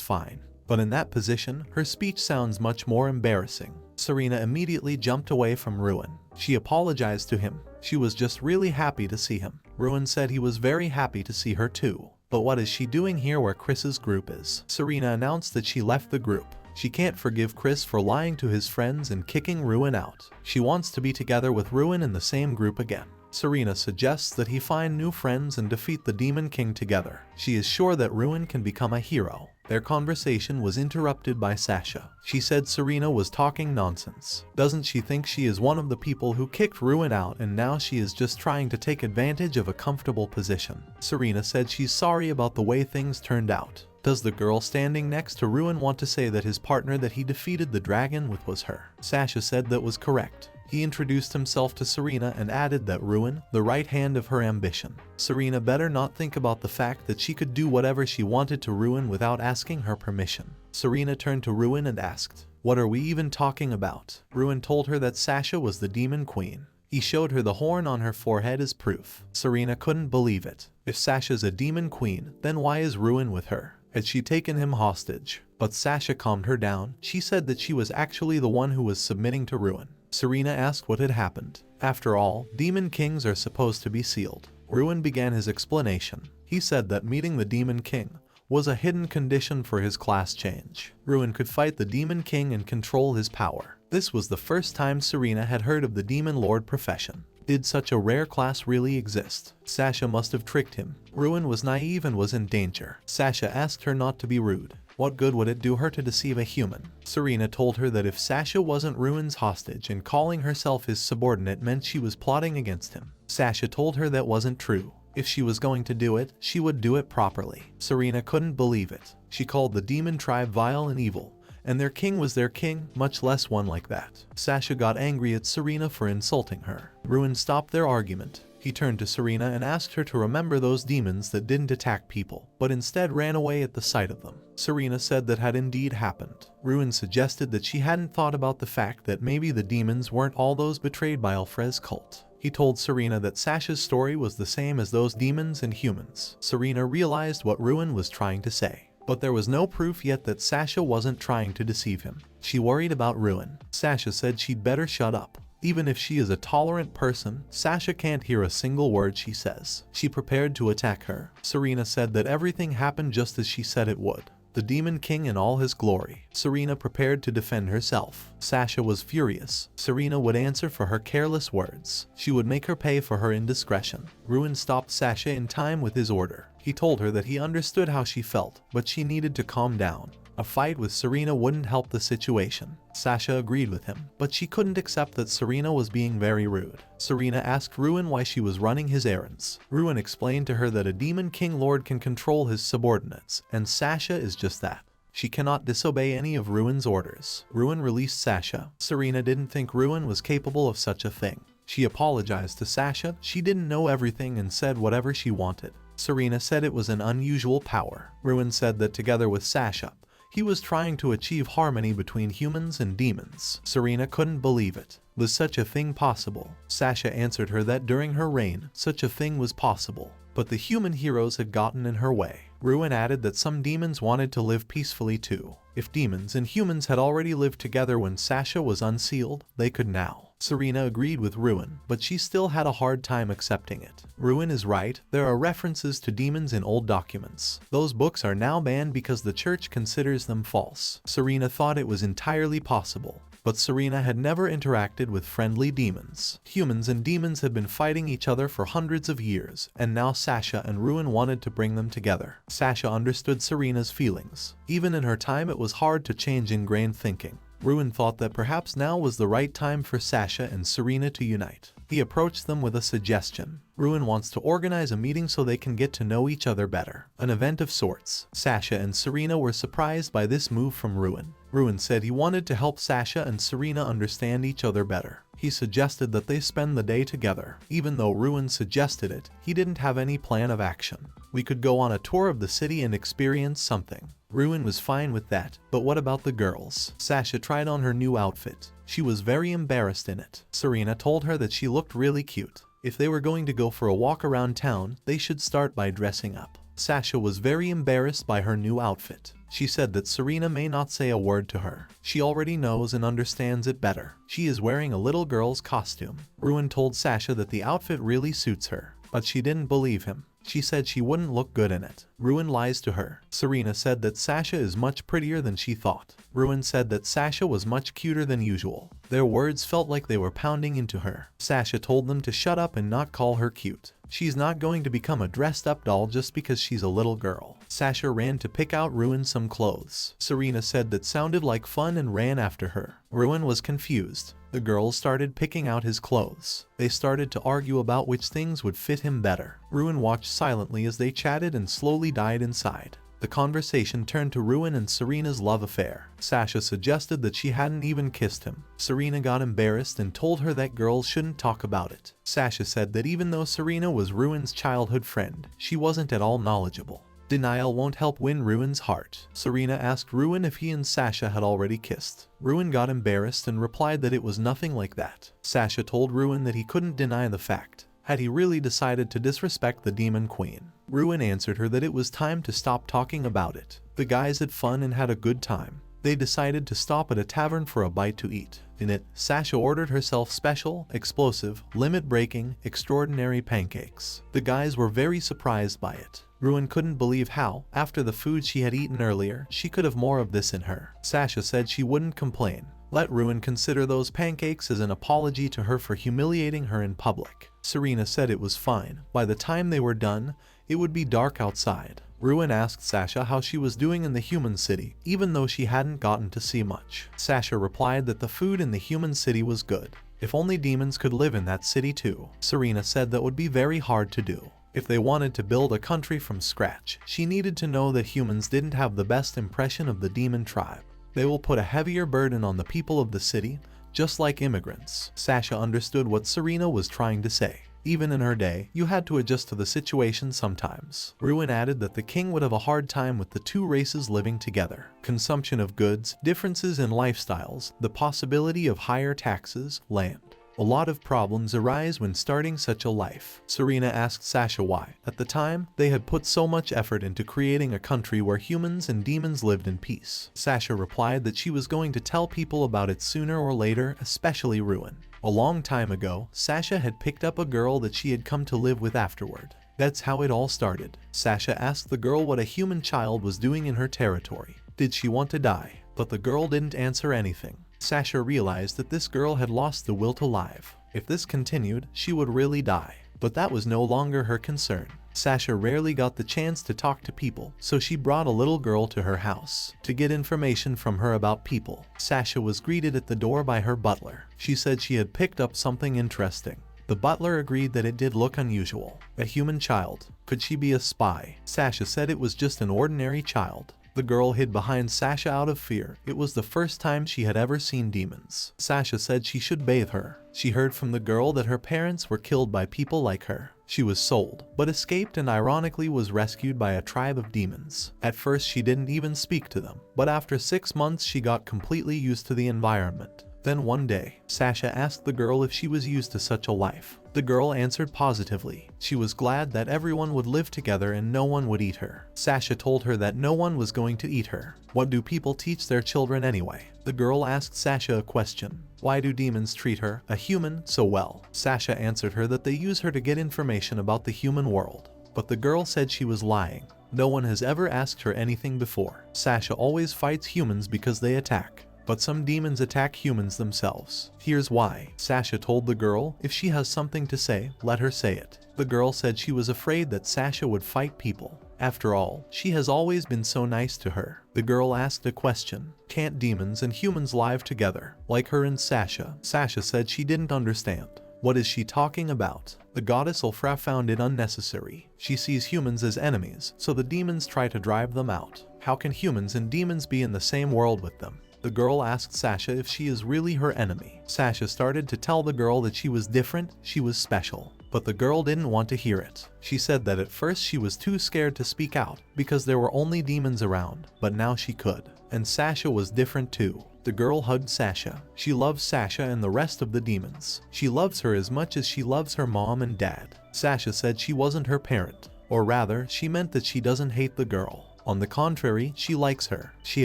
[SPEAKER 1] fine. But in that position, her speech sounds much more embarrassing. Serena immediately jumped away from Ruin. She apologized to him. She was just really happy to see him. Ruin said he was very happy to see her too. But what is she doing here where Chris's group is? Serena announced that she left the group. She can't forgive Chris for lying to his friends and kicking Ruin out. She wants to be together with Ruin in the same group again. Serena suggests that he find new friends and defeat the Demon King together. She is sure that Ruin can become a hero. Their conversation was interrupted by Sasha. She said Serena was talking nonsense. Doesn't she think she is one of the people who kicked Ruin out and now she is just trying to take advantage of a comfortable position? Serena said she's sorry about the way things turned out. Does the girl standing next to Ruin want to say that his partner that he defeated the dragon with was her? Sasha said that was correct. He introduced himself to Serena and added that Ruin, the right hand of her ambition. Serena better not think about the fact that she could do whatever she wanted to Ruin without asking her permission. Serena turned to Ruin and asked, "What are we even talking about?" Ruin told her that Sasha was the Demon Queen. He showed her the horn on her forehead as proof. Serena couldn't believe it. If Sasha's a Demon Queen, then why is Ruin with her? Had she taken him hostage? But Sasha calmed her down. She said that she was actually the one who was submitting to Ruin. Serena asked what had happened. After all, Demon Kings are supposed to be sealed. Ruin began his explanation. He said that meeting the Demon King was a hidden condition for his class change. Ruin could fight the Demon King and control his power. This was the first time Serena had heard of the Demon Lord profession. Did such a rare class really exist? Sasha must have tricked him. Ruin was naive and was in danger. Sasha asked her not to be rude. What good would it do her to deceive a human? Serena told her that if Sasha wasn't Ruin's hostage and calling herself his subordinate meant she was plotting against him. Sasha told her that wasn't true. If she was going to do it, she would do it properly. Serena couldn't believe it. She called the demon tribe vile and evil, and their king was their king, much less one like that. Sasha got angry at Serena for insulting her. Ruin stopped their argument. He turned to Serena and asked her to remember those demons that didn't attack people, but instead ran away at the sight of them. Serena said that had indeed happened. Ruin suggested that she hadn't thought about the fact that maybe the demons weren't all those betrayed by Alfred's cult. He told Serena that Sasha's story was the same as those demons and humans. Serena realized what Ruin was trying to say, but there was no proof yet that Sasha wasn't trying to deceive him. She worried about Ruin. Sasha said she'd better shut up. Even if she is a tolerant person, Sasha can't hear a single word she says. She prepared to attack her. Serena said that everything happened just as she said it would. The Demon King in all his glory. Serena prepared to defend herself. Sasha was furious. Serena would answer for her careless words. She would make her pay for her indiscretion. Ruin stopped Sasha in time with his order. He told her that he understood how she felt, but she needed to calm down. A fight with Serena wouldn't help the situation. Sasha agreed with him, but she couldn't accept that Serena was being very rude. Serena asked Ruin why she was running his errands. Ruin explained to her that a Demon King Lord can control his subordinates, and Sasha is just that. She cannot disobey any of Ruin's orders. Ruin released Sasha. Serena didn't think Ruin was capable of such a thing. She apologized to Sasha. She didn't know everything and said whatever she wanted. Serena said it was an unusual power. Ruin said that together with Sasha, He was trying to achieve harmony between humans and demons. Serena couldn't believe it. Was such a thing possible? Sasha answered her that during her reign, such a thing was possible, but the human heroes had gotten in her way. Ruin added that some demons wanted to live peacefully too. If demons and humans had already lived together when Sasha was unsealed, they could now. Serena agreed with Ruin, but she still had a hard time accepting it. Ruin is right, there are references to demons in old documents. Those books are now banned because the church considers them false. Serena thought it was entirely possible. But Serena had never interacted with friendly demons. Humans and demons had been fighting each other for hundreds of years, and now Sasha and Ruin wanted to bring them together. Sasha understood Serena's feelings. Even in her time, it was hard to change ingrained thinking. Ruin thought that perhaps now was the right time for Sasha and Serena to unite. He approached them with a suggestion. Ruin wants to organize a meeting so they can get to know each other better. An event of sorts. Sasha and Serena were surprised by this move from Ruin. Ruin said he wanted to help Sasha and Serena understand each other better. He suggested that they spend the day together. Even though Ruin suggested it, he didn't have any plan of action. We could go on a tour of the city and experience something. Ruin was fine with that, but what about the girls? Sasha tried on her new outfit. She was very embarrassed in it. Serena told her that she looked really cute. If they were going to go for a walk around town, they should start by dressing up. Sasha was very embarrassed by her new outfit. She said that Serena may not say a word to her. She already knows and understands it better. She is wearing a little girl's costume. Ruin told Sasha that the outfit really suits her, but she didn't believe him. She said she wouldn't look good in it. Ruin lies to her. Serena said that Sasha is much prettier than she thought. Ruin said that Sasha was much cuter than usual. Their words felt like they were pounding into her. Sasha told them to shut up and not call her cute. She's not going to become a dressed-up doll just because she's a little girl. Sasha ran to pick out Ruin some clothes. Serena said that sounded like fun and ran after her. Ruin was confused. The girls started picking out his clothes. They started to argue about which things would fit him better. Ruin watched silently as they chatted and slowly died inside. The conversation turned to Ruin and Serena's love affair. Sasha suggested that she hadn't even kissed him. Serena got embarrassed and told her that girls shouldn't talk about it. Sasha said that even though Serena was Ruin's childhood friend, she wasn't at all knowledgeable. Denial won't help win Ruin's heart. Serena asked Ruin if he and Sasha had already kissed. Ruin got embarrassed and replied that it was nothing like that. Sasha told Ruin that he couldn't deny the fact. Had he really decided to disrespect the Demon Queen? Ruin answered her that it was time to stop talking about it. The guys had fun and had a good time. They decided to stop at a tavern for a bite to eat. In it, Sasha ordered herself special, explosive, limit-breaking, extraordinary pancakes. The guys were very surprised by it. Ruin couldn't believe how, after the food she had eaten earlier, she could have more of this in her. Sasha said she wouldn't complain. Let Ruin consider those pancakes as an apology to her for humiliating her in public. Serena said it was fine. By the time they were done, it would be dark outside. Ruin asked Sasha how she was doing in the human city, even though she hadn't gotten to see much. Sasha replied that the food in the human city was good. If only demons could live in that city too. Serena said that would be very hard to do. If they wanted to build a country from scratch, she needed to know that humans didn't have the best impression of the demon tribe. They will put a heavier burden on the people of the city, just like immigrants. Sasha understood what Serena was trying to say. Even in her day, you had to adjust to the situation sometimes. Ruin added that the king would have a hard time with the two races living together. Consumption of goods, differences in lifestyles, the possibility of higher taxes, land. A lot of problems arise when starting such a life. Serena asked Sasha why. At the time, they had put so much effort into creating a country where humans and demons lived in peace. Sasha replied that she was going to tell people about it sooner or later, especially Ruin. A long time ago, Sasha had picked up a girl that she had come to live with afterward. That's how it all started. Sasha asked the girl what a human child was doing in her territory. Did she want to die? But the girl didn't answer anything. Sasha realized that this girl had lost the will to live. If this continued, she would really die. But that was no longer her concern. Sasha rarely got the chance to talk to people, so she brought a little girl to her house to get information from her about people. Sasha was greeted at the door by her butler. She said she had picked up something interesting. The butler agreed that it did look unusual. A human child. Could she be a spy? Sasha said it was just an ordinary child. The girl hid behind Sasha out of fear. It was the first time she had ever seen demons. Sasha said she should bathe her. She heard from the girl that her parents were killed by people like her. She was sold, but escaped and ironically was rescued by a tribe of demons. At first she didn't even speak to them, but after 6 months she got completely used to the environment. Then one day, Sasha asked the girl if she was used to such a life. The girl answered positively. She was glad that everyone would live together and no one would eat her. Sasha told her that no one was going to eat her. What do people teach their children anyway? The girl asked Sasha a question. Why do demons treat her, a human, so well? Sasha answered her that they use her to get information about the human world. But the girl said she was lying. No one has ever asked her anything before. Sasha always fights humans because they attack. But some demons attack humans themselves. Here's why. Sasha told the girl, if she has something to say, let her say it. The girl said she was afraid that Sasha would fight people. After all, she has always been so nice to her. The girl asked a question. Can't demons and humans live together, like her and Sasha? Sasha said she didn't understand. What is she talking about? The goddess Ulfra found it unnecessary. She sees humans as enemies, so the demons try to drive them out. How can humans and demons be in the same world with them? The girl asked Sasha if she is really her enemy. Sasha started to tell the girl that she was different, she was special. But the girl didn't want to hear it. She said that at first she was too scared to speak out because there were only demons around, but now she could. And Sasha was different too. The girl hugged Sasha. She loves Sasha and the rest of the demons. She loves her as much as she loves her mom and dad. Sasha said she wasn't her parent, or rather, she meant that she doesn't hate the girl. On the contrary, she likes her. She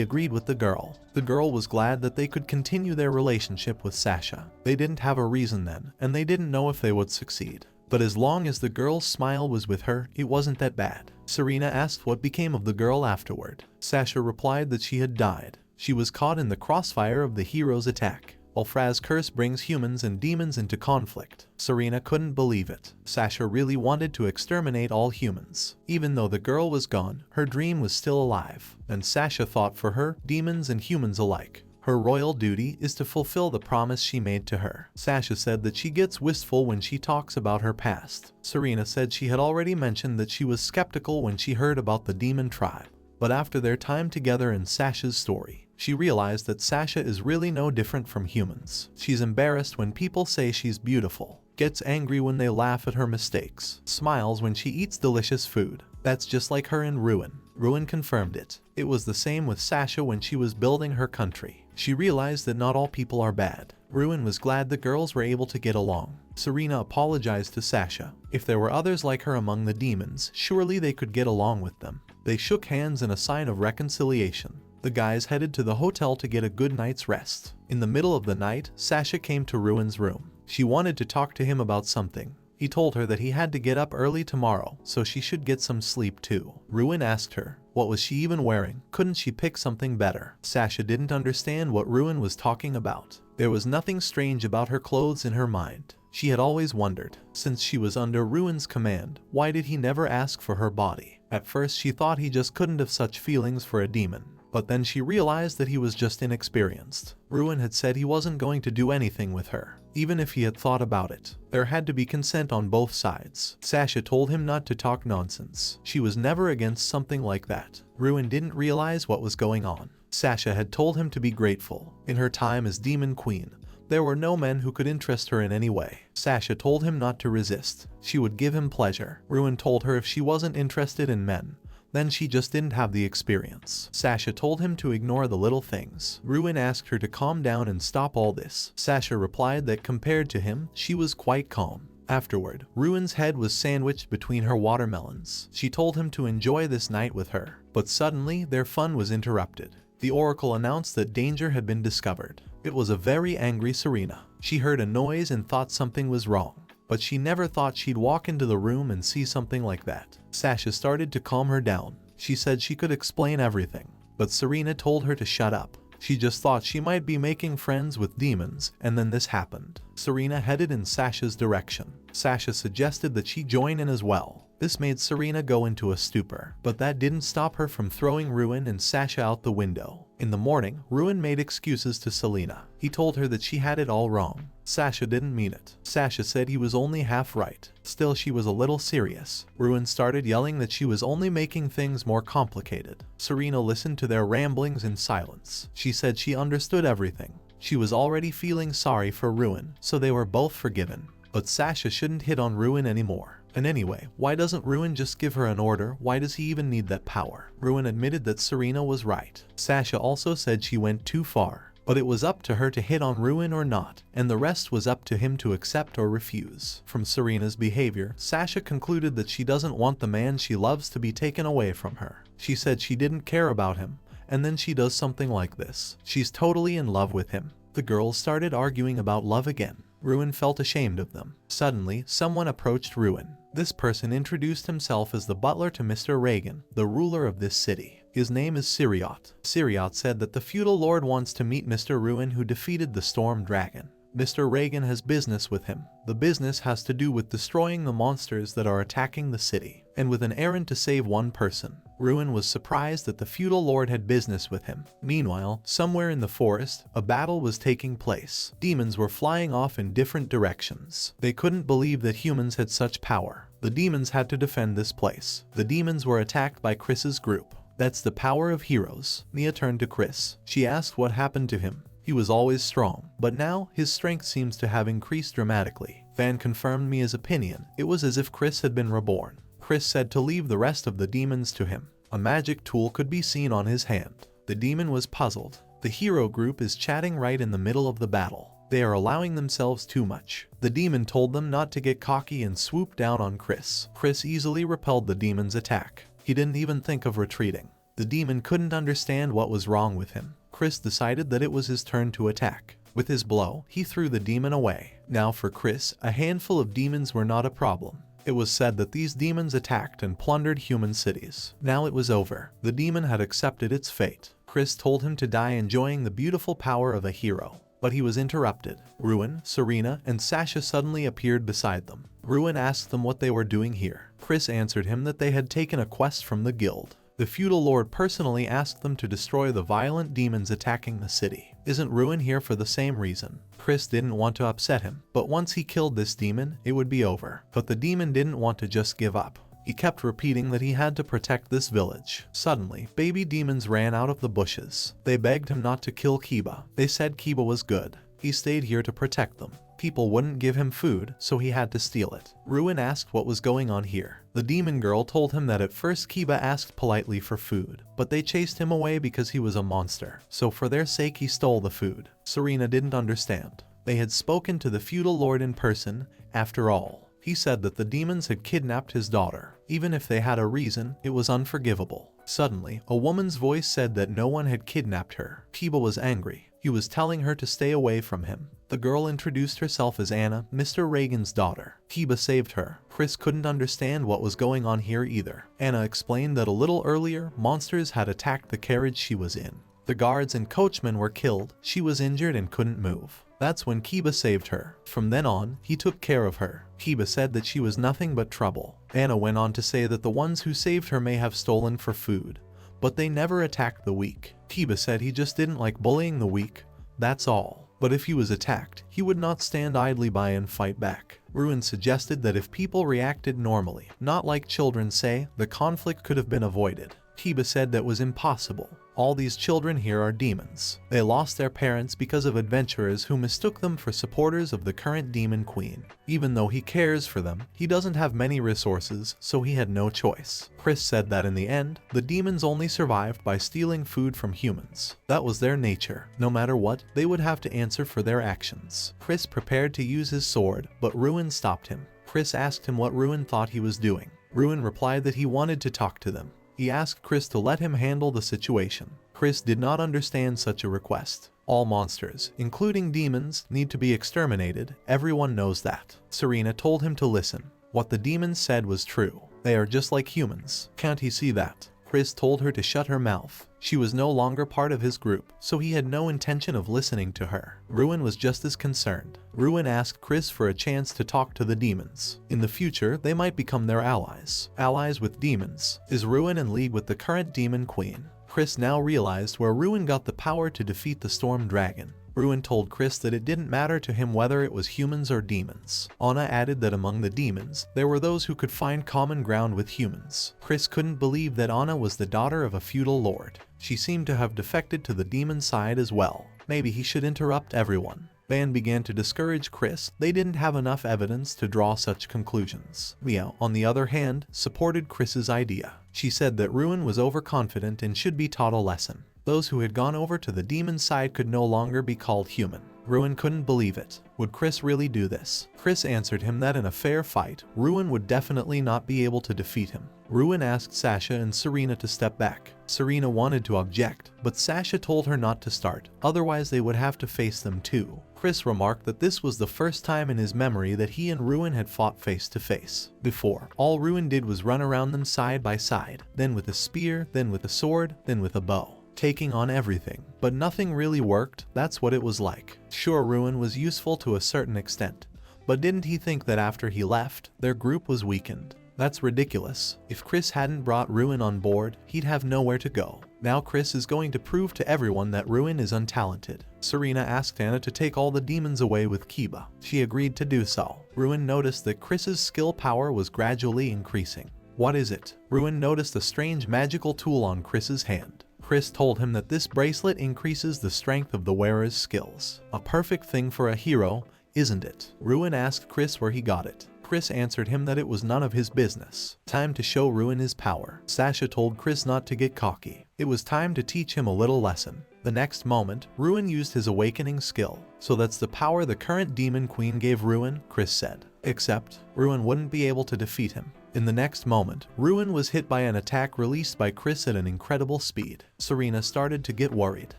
[SPEAKER 1] agreed with the girl. The girl was glad that they could continue their relationship with Sasha. They didn't have a reason then, and they didn't know if they would succeed. But as long as the girl's smile was with her, it wasn't that bad. Serena asked what became of the girl afterward. Sasha replied that she had died. She was caught in the crossfire of the hero's attack. Ulfra's curse brings humans and demons into conflict. Serena couldn't believe it. Sasha really wanted to exterminate all humans. Even though the girl was gone, her dream was still alive. And Sasha thought for her, demons and humans alike, her royal duty is to fulfill the promise she made to her. Sasha said that she gets wistful when she talks about her past. Serena said she had already mentioned that she was skeptical when she heard about the demon tribe. But after their time together in Sasha's story, she realized that Sasha is really no different from humans. She's embarrassed when people say she's beautiful, gets angry when they laugh at her mistakes, smiles when she eats delicious food. That's just like her in Ruin. Ruin confirmed it. It was the same with Sasha when she was building her country. She realized that not all people are bad. Ruin was glad the girls were able to get along. Serena apologized to Sasha. If there were others like her among the demons, surely they could get along with them. They shook hands in a sign of reconciliation. The guys headed to the hotel to get a good night's rest. In the middle of the night, Sasha came to Ruin's room. She wanted to talk to him about something. He told her that he had to get up early tomorrow, so she should get some sleep too. Ruin asked her, what was she even wearing? Couldn't she pick something better? Sasha didn't understand what Ruin was talking about. There was nothing strange about her clothes in her mind. She had always wondered, since she was under Ruin's command, why did he never ask for her body? At first she thought he just couldn't have such feelings for a demon. But then she realized that he was just inexperienced. Ruin had said he wasn't going to do anything with her, even if he had thought about it. There had to be consent on both sides. Sasha told him not to talk nonsense. She was never against something like that. Ruin didn't realize what was going on. Sasha had told him to be grateful. In her time as Demon Queen, there were no men who could interest her in any way. Sasha told him not to resist. She would give him pleasure. Ruin told her if she wasn't interested in men, then she just didn't have the experience. Sasha told him to ignore the little things. Ruin asked her to calm down and stop all this. Sasha replied that compared to him, she was quite calm. Afterward, Ruin's head was sandwiched between her watermelons. She told him to enjoy this night with her. But suddenly, their fun was interrupted. The oracle announced that danger had been discovered. It was a very angry Serena. She heard a noise and thought something was wrong. But she never thought she'd walk into the room and see something like that. Sasha started to calm her down. She said she could explain everything. But Serena told her to shut up. She just thought she might be making friends with demons, and then this happened. Serena headed in Sasha's direction. Sasha suggested that she join in as well. This made Serena go into a stupor, but that didn't stop her from throwing Ruin and Sasha out the window. In the morning, Ruin made excuses to Selena. He told her that she had it all wrong. Sasha didn't mean it. Sasha said he was only half right. Still, she was a little serious. Ruin started yelling that she was only making things more complicated. Serena listened to their ramblings in silence. She said she understood everything. She was already feeling sorry for Ruin, so they were both forgiven. But Sasha shouldn't hit on Ruin anymore. And anyway, why doesn't Ruin just give her an order? Why does he even need that power? Ruin admitted that Serena was right. Sasha also said she went too far. But it was up to her to hit on Ruin or not, and the rest was up to him to accept or refuse. From Serena's behavior, Sasha concluded that she doesn't want the man she loves to be taken away from her. She said she didn't care about him, and then she does something like this. She's totally in love with him. The girls started arguing about love again. Ruin felt ashamed of them. Suddenly, someone approached Ruin. This person introduced himself as the butler to Mr. Reagan, the ruler of this city. His name is Siriot. Siriot said that the feudal lord wants to meet Mr. Ruin, who defeated the storm dragon. Mr. Reagan has business with him. The business has to do with destroying the monsters that are attacking the city, and with an errand to save one person. Ruin was surprised that the feudal lord had business with him. Meanwhile, somewhere in the forest, a battle was taking place. Demons were flying off in different directions. They couldn't believe that humans had such power. The demons had to defend this place. The demons were attacked by Chris's group. That's the power of heroes. Mia turned to Chris. She asked what happened to him. He was always strong, but now his strength seems to have increased dramatically. Van confirmed Mia's opinion. It was as if Chris had been reborn. Chris said to leave the rest of the demons to him. A magic tool could be seen on his hand. The demon was puzzled. The hero group is chatting right in the middle of the battle. They are allowing themselves too much. The demon told them not to get cocky and swooped down on Chris. Chris easily repelled the demon's attack. He didn't even think of retreating. The demon couldn't understand what was wrong with him. Chris decided that it was his turn to attack. With his blow, he threw the demon away. Now for Chris, a handful of demons were not a problem. It was said that these demons attacked and plundered human cities. Now it was over. The demon had accepted its fate. Chris told him to die enjoying the beautiful power of a hero. But he was interrupted. Ruin, Serena, and Sasha suddenly appeared beside them. Ruin asked them what they were doing here. Chris answered him that they had taken a quest from the guild. The feudal lord personally asked them to destroy the violent demons attacking the city. Isn't Ruin here for the same reason? Chris didn't want to upset him, but once he killed this demon, it would be over. But the demon didn't want to just give up. He kept repeating that he had to protect this village. Suddenly, baby demons ran out of the bushes. They begged him not to kill Kiba. They said Kiba was good. He stayed here to protect them. People wouldn't give him food, so he had to steal it. Ruin asked what was going on here. The demon girl told him that at first Kiba asked politely for food, but they chased him away because he was a monster. So for their sake he stole the food. Serena didn't understand. They had spoken to the feudal lord in person, after all. He said that the demons had kidnapped his daughter. Even if they had a reason, it was unforgivable. Suddenly, a woman's voice said that no one had kidnapped her. Kiba was angry. He was telling her to stay away from him. The girl introduced herself as Anna, Mr. Reagan's daughter. Kiba saved her. Chris couldn't understand what was going on here either. Anna explained that a little earlier, monsters had attacked the carriage she was in. The guards and coachmen were killed. She was injured and couldn't move. That's when Kiba saved her. From then on, he took care of her. Kiba said that she was nothing but trouble. Anna went on to say that the ones who saved her may have stolen for food, but they never attacked the weak. Kiba said he just didn't like bullying the weak. That's all. But if he was attacked, he would not stand idly by and fight back. Ruin suggested that if people reacted normally, not like children say, the conflict could have been avoided. Kiba said that was impossible. All these children here are demons. They lost their parents because of adventurers who mistook them for supporters of the current demon queen. Even though he cares for them, he doesn't have many resources, so he had no choice. Chris said that in the end, the demons only survived by stealing food from humans. That was their nature. No matter what, they would have to answer for their actions. Chris prepared to use his sword, but Ruin stopped him. Chris asked him what Ruin thought he was doing. Ruin replied that he wanted to talk to them. He asked Chris to let him handle the situation. Chris did not understand such a request. All monsters, including demons, need to be exterminated. Everyone knows that. Serena told him to listen. What the demons said was true. They are just like humans. Can't he see that? Chris told her to shut her mouth. She was no longer part of his group, so he had no intention of listening to her. Ruin was just as concerned. Ruin asked Chris for a chance to talk to the demons. In the future, they might become their allies. Allies with demons. Is Ruin in league with the current demon queen? Chris now realized where Ruin got the power to defeat the storm dragon. Ruin told Chris that it didn't matter to him whether it was humans or demons. Anna added that among the demons, there were those who could find common ground with humans. Chris couldn't believe that Anna was the daughter of a feudal lord. She seemed to have defected to the demon side as well. Maybe he should interrupt everyone. Van began to discourage Chris. They didn't have enough evidence to draw such conclusions. Mia, on the other hand, supported Chris's idea. She said that Ruin was overconfident and should be taught a lesson. Those who had gone over to the demon side could no longer be called human. Ruin couldn't believe it. Would Chris really do this? Chris answered him that in a fair fight, Ruin would definitely not be able to defeat him. Ruin asked Sasha and Serena to step back. Serena wanted to object, but Sasha told her not to start, otherwise they would have to face them too. Chris remarked that this was the first time in his memory that he and Ruin had fought face to face. Before, all Ruin did was run around them side by side, then with a spear, then with a sword, then with a bow, taking on everything. But nothing really worked. That's what it was like. Sure, Ruin was useful to a certain extent, but didn't he think that after he left, their group was weakened? That's ridiculous. If Chris hadn't brought Ruin on board, he'd have nowhere to go. Now Chris is going to prove to everyone that Ruin is untalented. Serena asked Anna to take all the demons away with Kiba. She agreed to do so. Ruin noticed that Chris's skill power was gradually increasing. What is it? Ruin noticed a strange magical tool on Chris's hand. Chris told him that this bracelet increases the strength of the wearer's skills. A perfect thing for a hero, isn't it? Ruin asked Chris where he got it. Chris answered him that it was none of his business. Time to show Ruin his power. Sasha told Chris not to get cocky. It was time to teach him a little lesson. The next moment, Ruin used his awakening skill. So that's the power the current demon queen gave Ruin, Chris said. Except, Ruin wouldn't be able to defeat him. In the next moment, Ruin was hit by an attack released by Chris at an incredible speed. Serena started to get worried.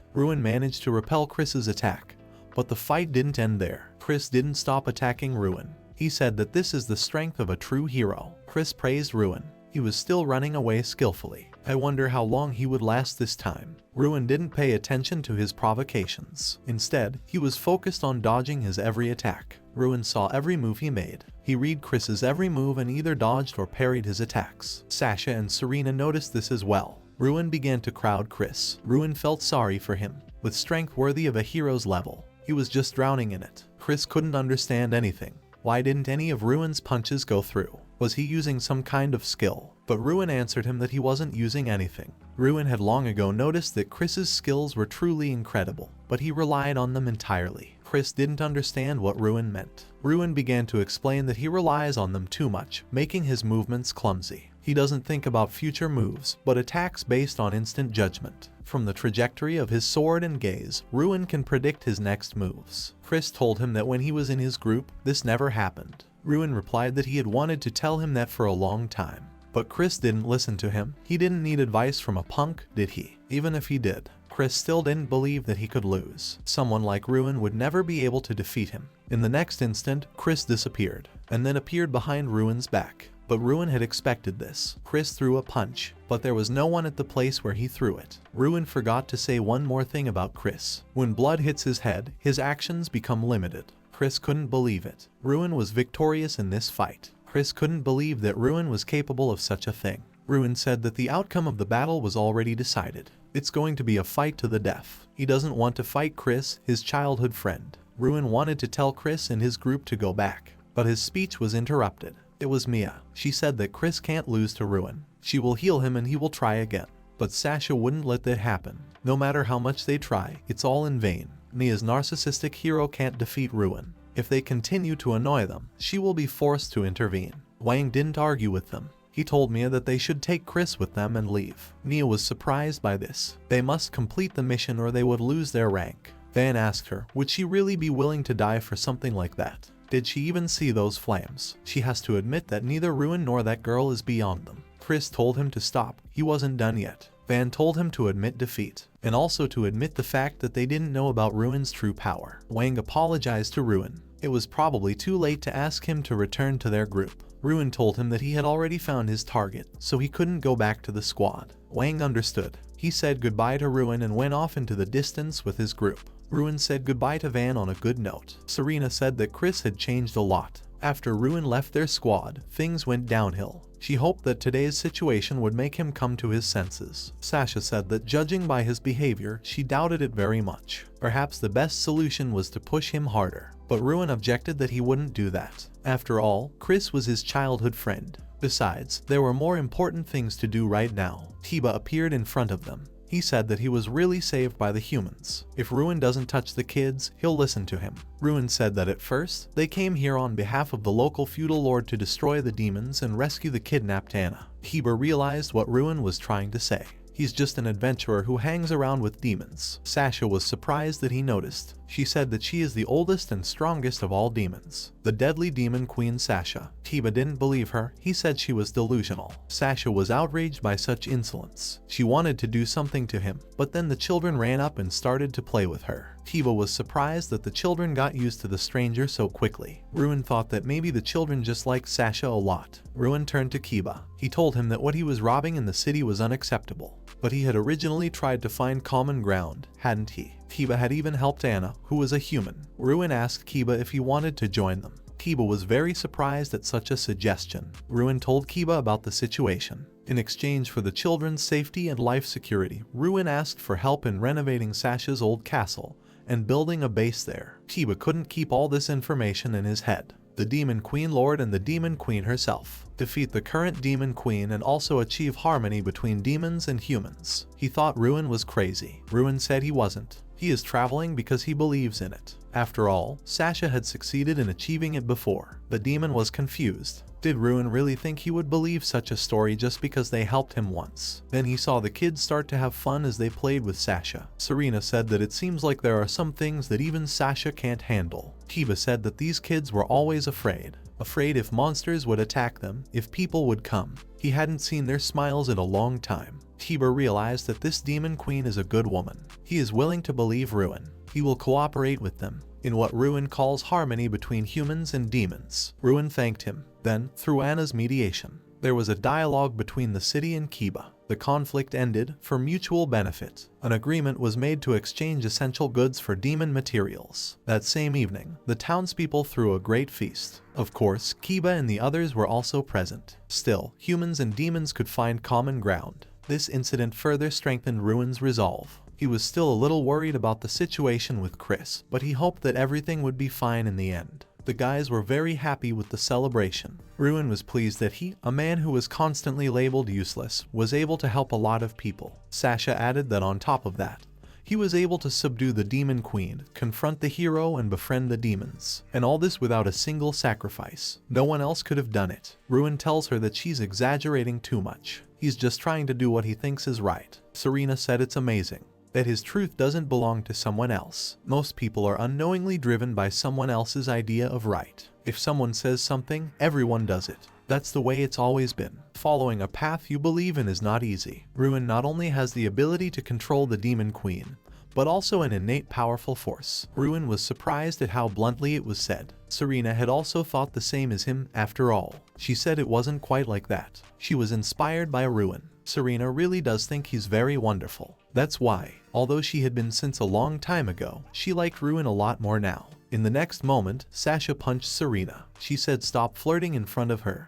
[SPEAKER 1] Ruin managed to repel Chris's attack, but the fight didn't end there. Chris didn't stop attacking Ruin. He said that this is the strength of a true hero. Chris praised Ruin. He was still running away skillfully. I wonder how long he would last this time. Ruin didn't pay attention to his provocations. Instead, he was focused on dodging his every attack. Ruin saw every move he made. He read Chris's every move and either dodged or parried his attacks. Sasha and Serena noticed this as well. Ruin began to crowd Chris. Ruin felt sorry for him. With strength worthy of a hero's level, he was just drowning in it. Chris couldn't understand anything. Why didn't any of Ruin's punches go through? Was he using some kind of skill? But Ruin answered him that he wasn't using anything. Ruin had long ago noticed that Chris's skills were truly incredible, but he relied on them entirely. Chris didn't understand what Ruin meant. Ruin began to explain that he relies on them too much, making his movements clumsy. He doesn't think about future moves, but attacks based on instant judgment. From the trajectory of his sword and gaze, Ruin can predict his next moves. Chris told him that when he was in his group, this never happened. Ruin replied that he had wanted to tell him that for a long time. But Chris didn't listen to him. He didn't need advice from a punk, did he? Even if he did, Chris still didn't believe that he could lose. Someone like Ruin would never be able to defeat him. In the next instant, Chris disappeared, and then appeared behind Ruin's back. But Ruin had expected this. Chris threw a punch, but there was no one at the place where he threw it. Ruin forgot to say one more thing about Chris. When blood hits his head, his actions become limited. Chris couldn't believe it. Ruin was victorious in this fight. Chris couldn't believe that Ruin was capable of such a thing. Ruin said that the outcome of the battle was already decided. It's going to be a fight to the death. He doesn't want to fight Chris, his childhood friend. Ruin wanted to tell Chris and his group to go back, but his speech was interrupted. It was Mia. She said that Chris can't lose to Ruin. She will heal him and he will try again. But Sasha wouldn't let that happen. No matter how much they try, it's all in vain. Mia's narcissistic hero can't defeat Ruin. If they continue to annoy them, she will be forced to intervene. Wang didn't argue with them. He told Mia that they should take Chris with them and leave. Mia was surprised by this. They must complete the mission or they would lose their rank. Van asked her, would she really be willing to die for something like that? Did she even see those flames? She has to admit that neither Ruin nor that girl is beyond them. Chris told him to stop. He wasn't done yet. Van told him to admit defeat, and also to admit the fact that they didn't know about Ruin's true power. Wang apologized to Ruin. It was probably too late to ask him to return to their group. Ruin told him that he had already found his target, so he couldn't go back to the squad. Wang understood. He said goodbye to Ruin and went off into the distance with his group. Ruin said goodbye to Van on a good note. Serena said that Chris had changed a lot. After Ruin left their squad, things went downhill. She hoped that today's situation would make him come to his senses. Sasha said that judging by his behavior, she doubted it very much. Perhaps the best solution was to push him harder. But Ruin objected that he wouldn't do that. After all, Chris was his childhood friend. Besides, there were more important things to do right now. Tiba appeared in front of them. He said that he was really saved by the humans. If Ruin doesn't touch the kids, he'll listen to him. Ruin said that at first, they came here on behalf of the local feudal lord to destroy the demons and rescue the kidnapped Anna. Tiba realized what Ruin was trying to say. He's just an adventurer who hangs around with demons. Sasha was surprised that he noticed. She said that she is the oldest and strongest of all demons. The deadly demon queen Sasha. Tiba didn't believe her. He said she was delusional. Sasha was outraged by such insolence. She wanted to do something to him, but then the children ran up and started to play with her. Tiba was surprised that the children got used to the stranger so quickly. Ruin thought that maybe the children just liked Sasha a lot. Ruin turned to Kiba. He told him that what he was robbing in the city was unacceptable. But he had originally tried to find common ground, hadn't he? Kiba had even helped Anna, who was a human. Ruin asked Kiba if he wanted to join them. Kiba was very surprised at such a suggestion. Ruin told Kiba about the situation. In exchange for the children's safety and life security, Ruin asked for help in renovating Sasha's old castle and building a base there. Kiba couldn't keep all this information in his head. The Demon Queen Lord and the Demon Queen herself. Defeat the current Demon Queen and also achieve harmony between demons and humans. He thought Ruin was crazy. Ruin said he wasn't. He is traveling because he believes in it. After all, Sasha had succeeded in achieving it before. The demon was confused. Did Ruin really think he would believe such a story just because they helped him once? Then he saw the kids start to have fun as they played with Sasha. Serena said that it seems like there are some things that even Sasha can't handle. Tiba said that these kids were always afraid. Afraid if monsters would attack them, if people would come. He hadn't seen their smiles in a long time. Tiba realized that this demon queen is a good woman. He is willing to believe Ruin. He will cooperate with them in what Ruin calls harmony between humans and demons. Ruin thanked him. Then, through Anna's mediation, there was a dialogue between the city and Kiba. The conflict ended for mutual benefit. An agreement was made to exchange essential goods for demon materials. That same evening, the townspeople threw a great feast. Of course, Kiba and the others were also present. Still, humans and demons could find common ground. This incident further strengthened Ruin's resolve. He was still a little worried about the situation with Chris, but he hoped that everything would be fine in the end. The guys were very happy with the celebration. Ruin was pleased that he, a man who was constantly labeled useless, was able to help a lot of people. Sasha added that on top of that, he was able to subdue the Demon Queen, confront the hero, and befriend the demons. And all this without a single sacrifice. No one else could have done it. Ruin tells her that she's exaggerating too much. He's just trying to do what he thinks is right. Serena said it's amazing that his truth doesn't belong to someone else. Most people are unknowingly driven by someone else's idea of right. If someone says something, everyone does it. That's the way it's always been. Following a path you believe in is not easy. Ruin not only has the ability to control the Demon Queen, but also an innate powerful force. Ruin was surprised at how bluntly it was said. Serena had also thought the same as him after all. She said it wasn't quite like that. She was inspired by Ruin. Serena really does think he's very wonderful. That's why, although she had been since a long time ago, she liked Ruin a lot more now. In the next moment, Sasha punched Serena. She said stop flirting in front of her.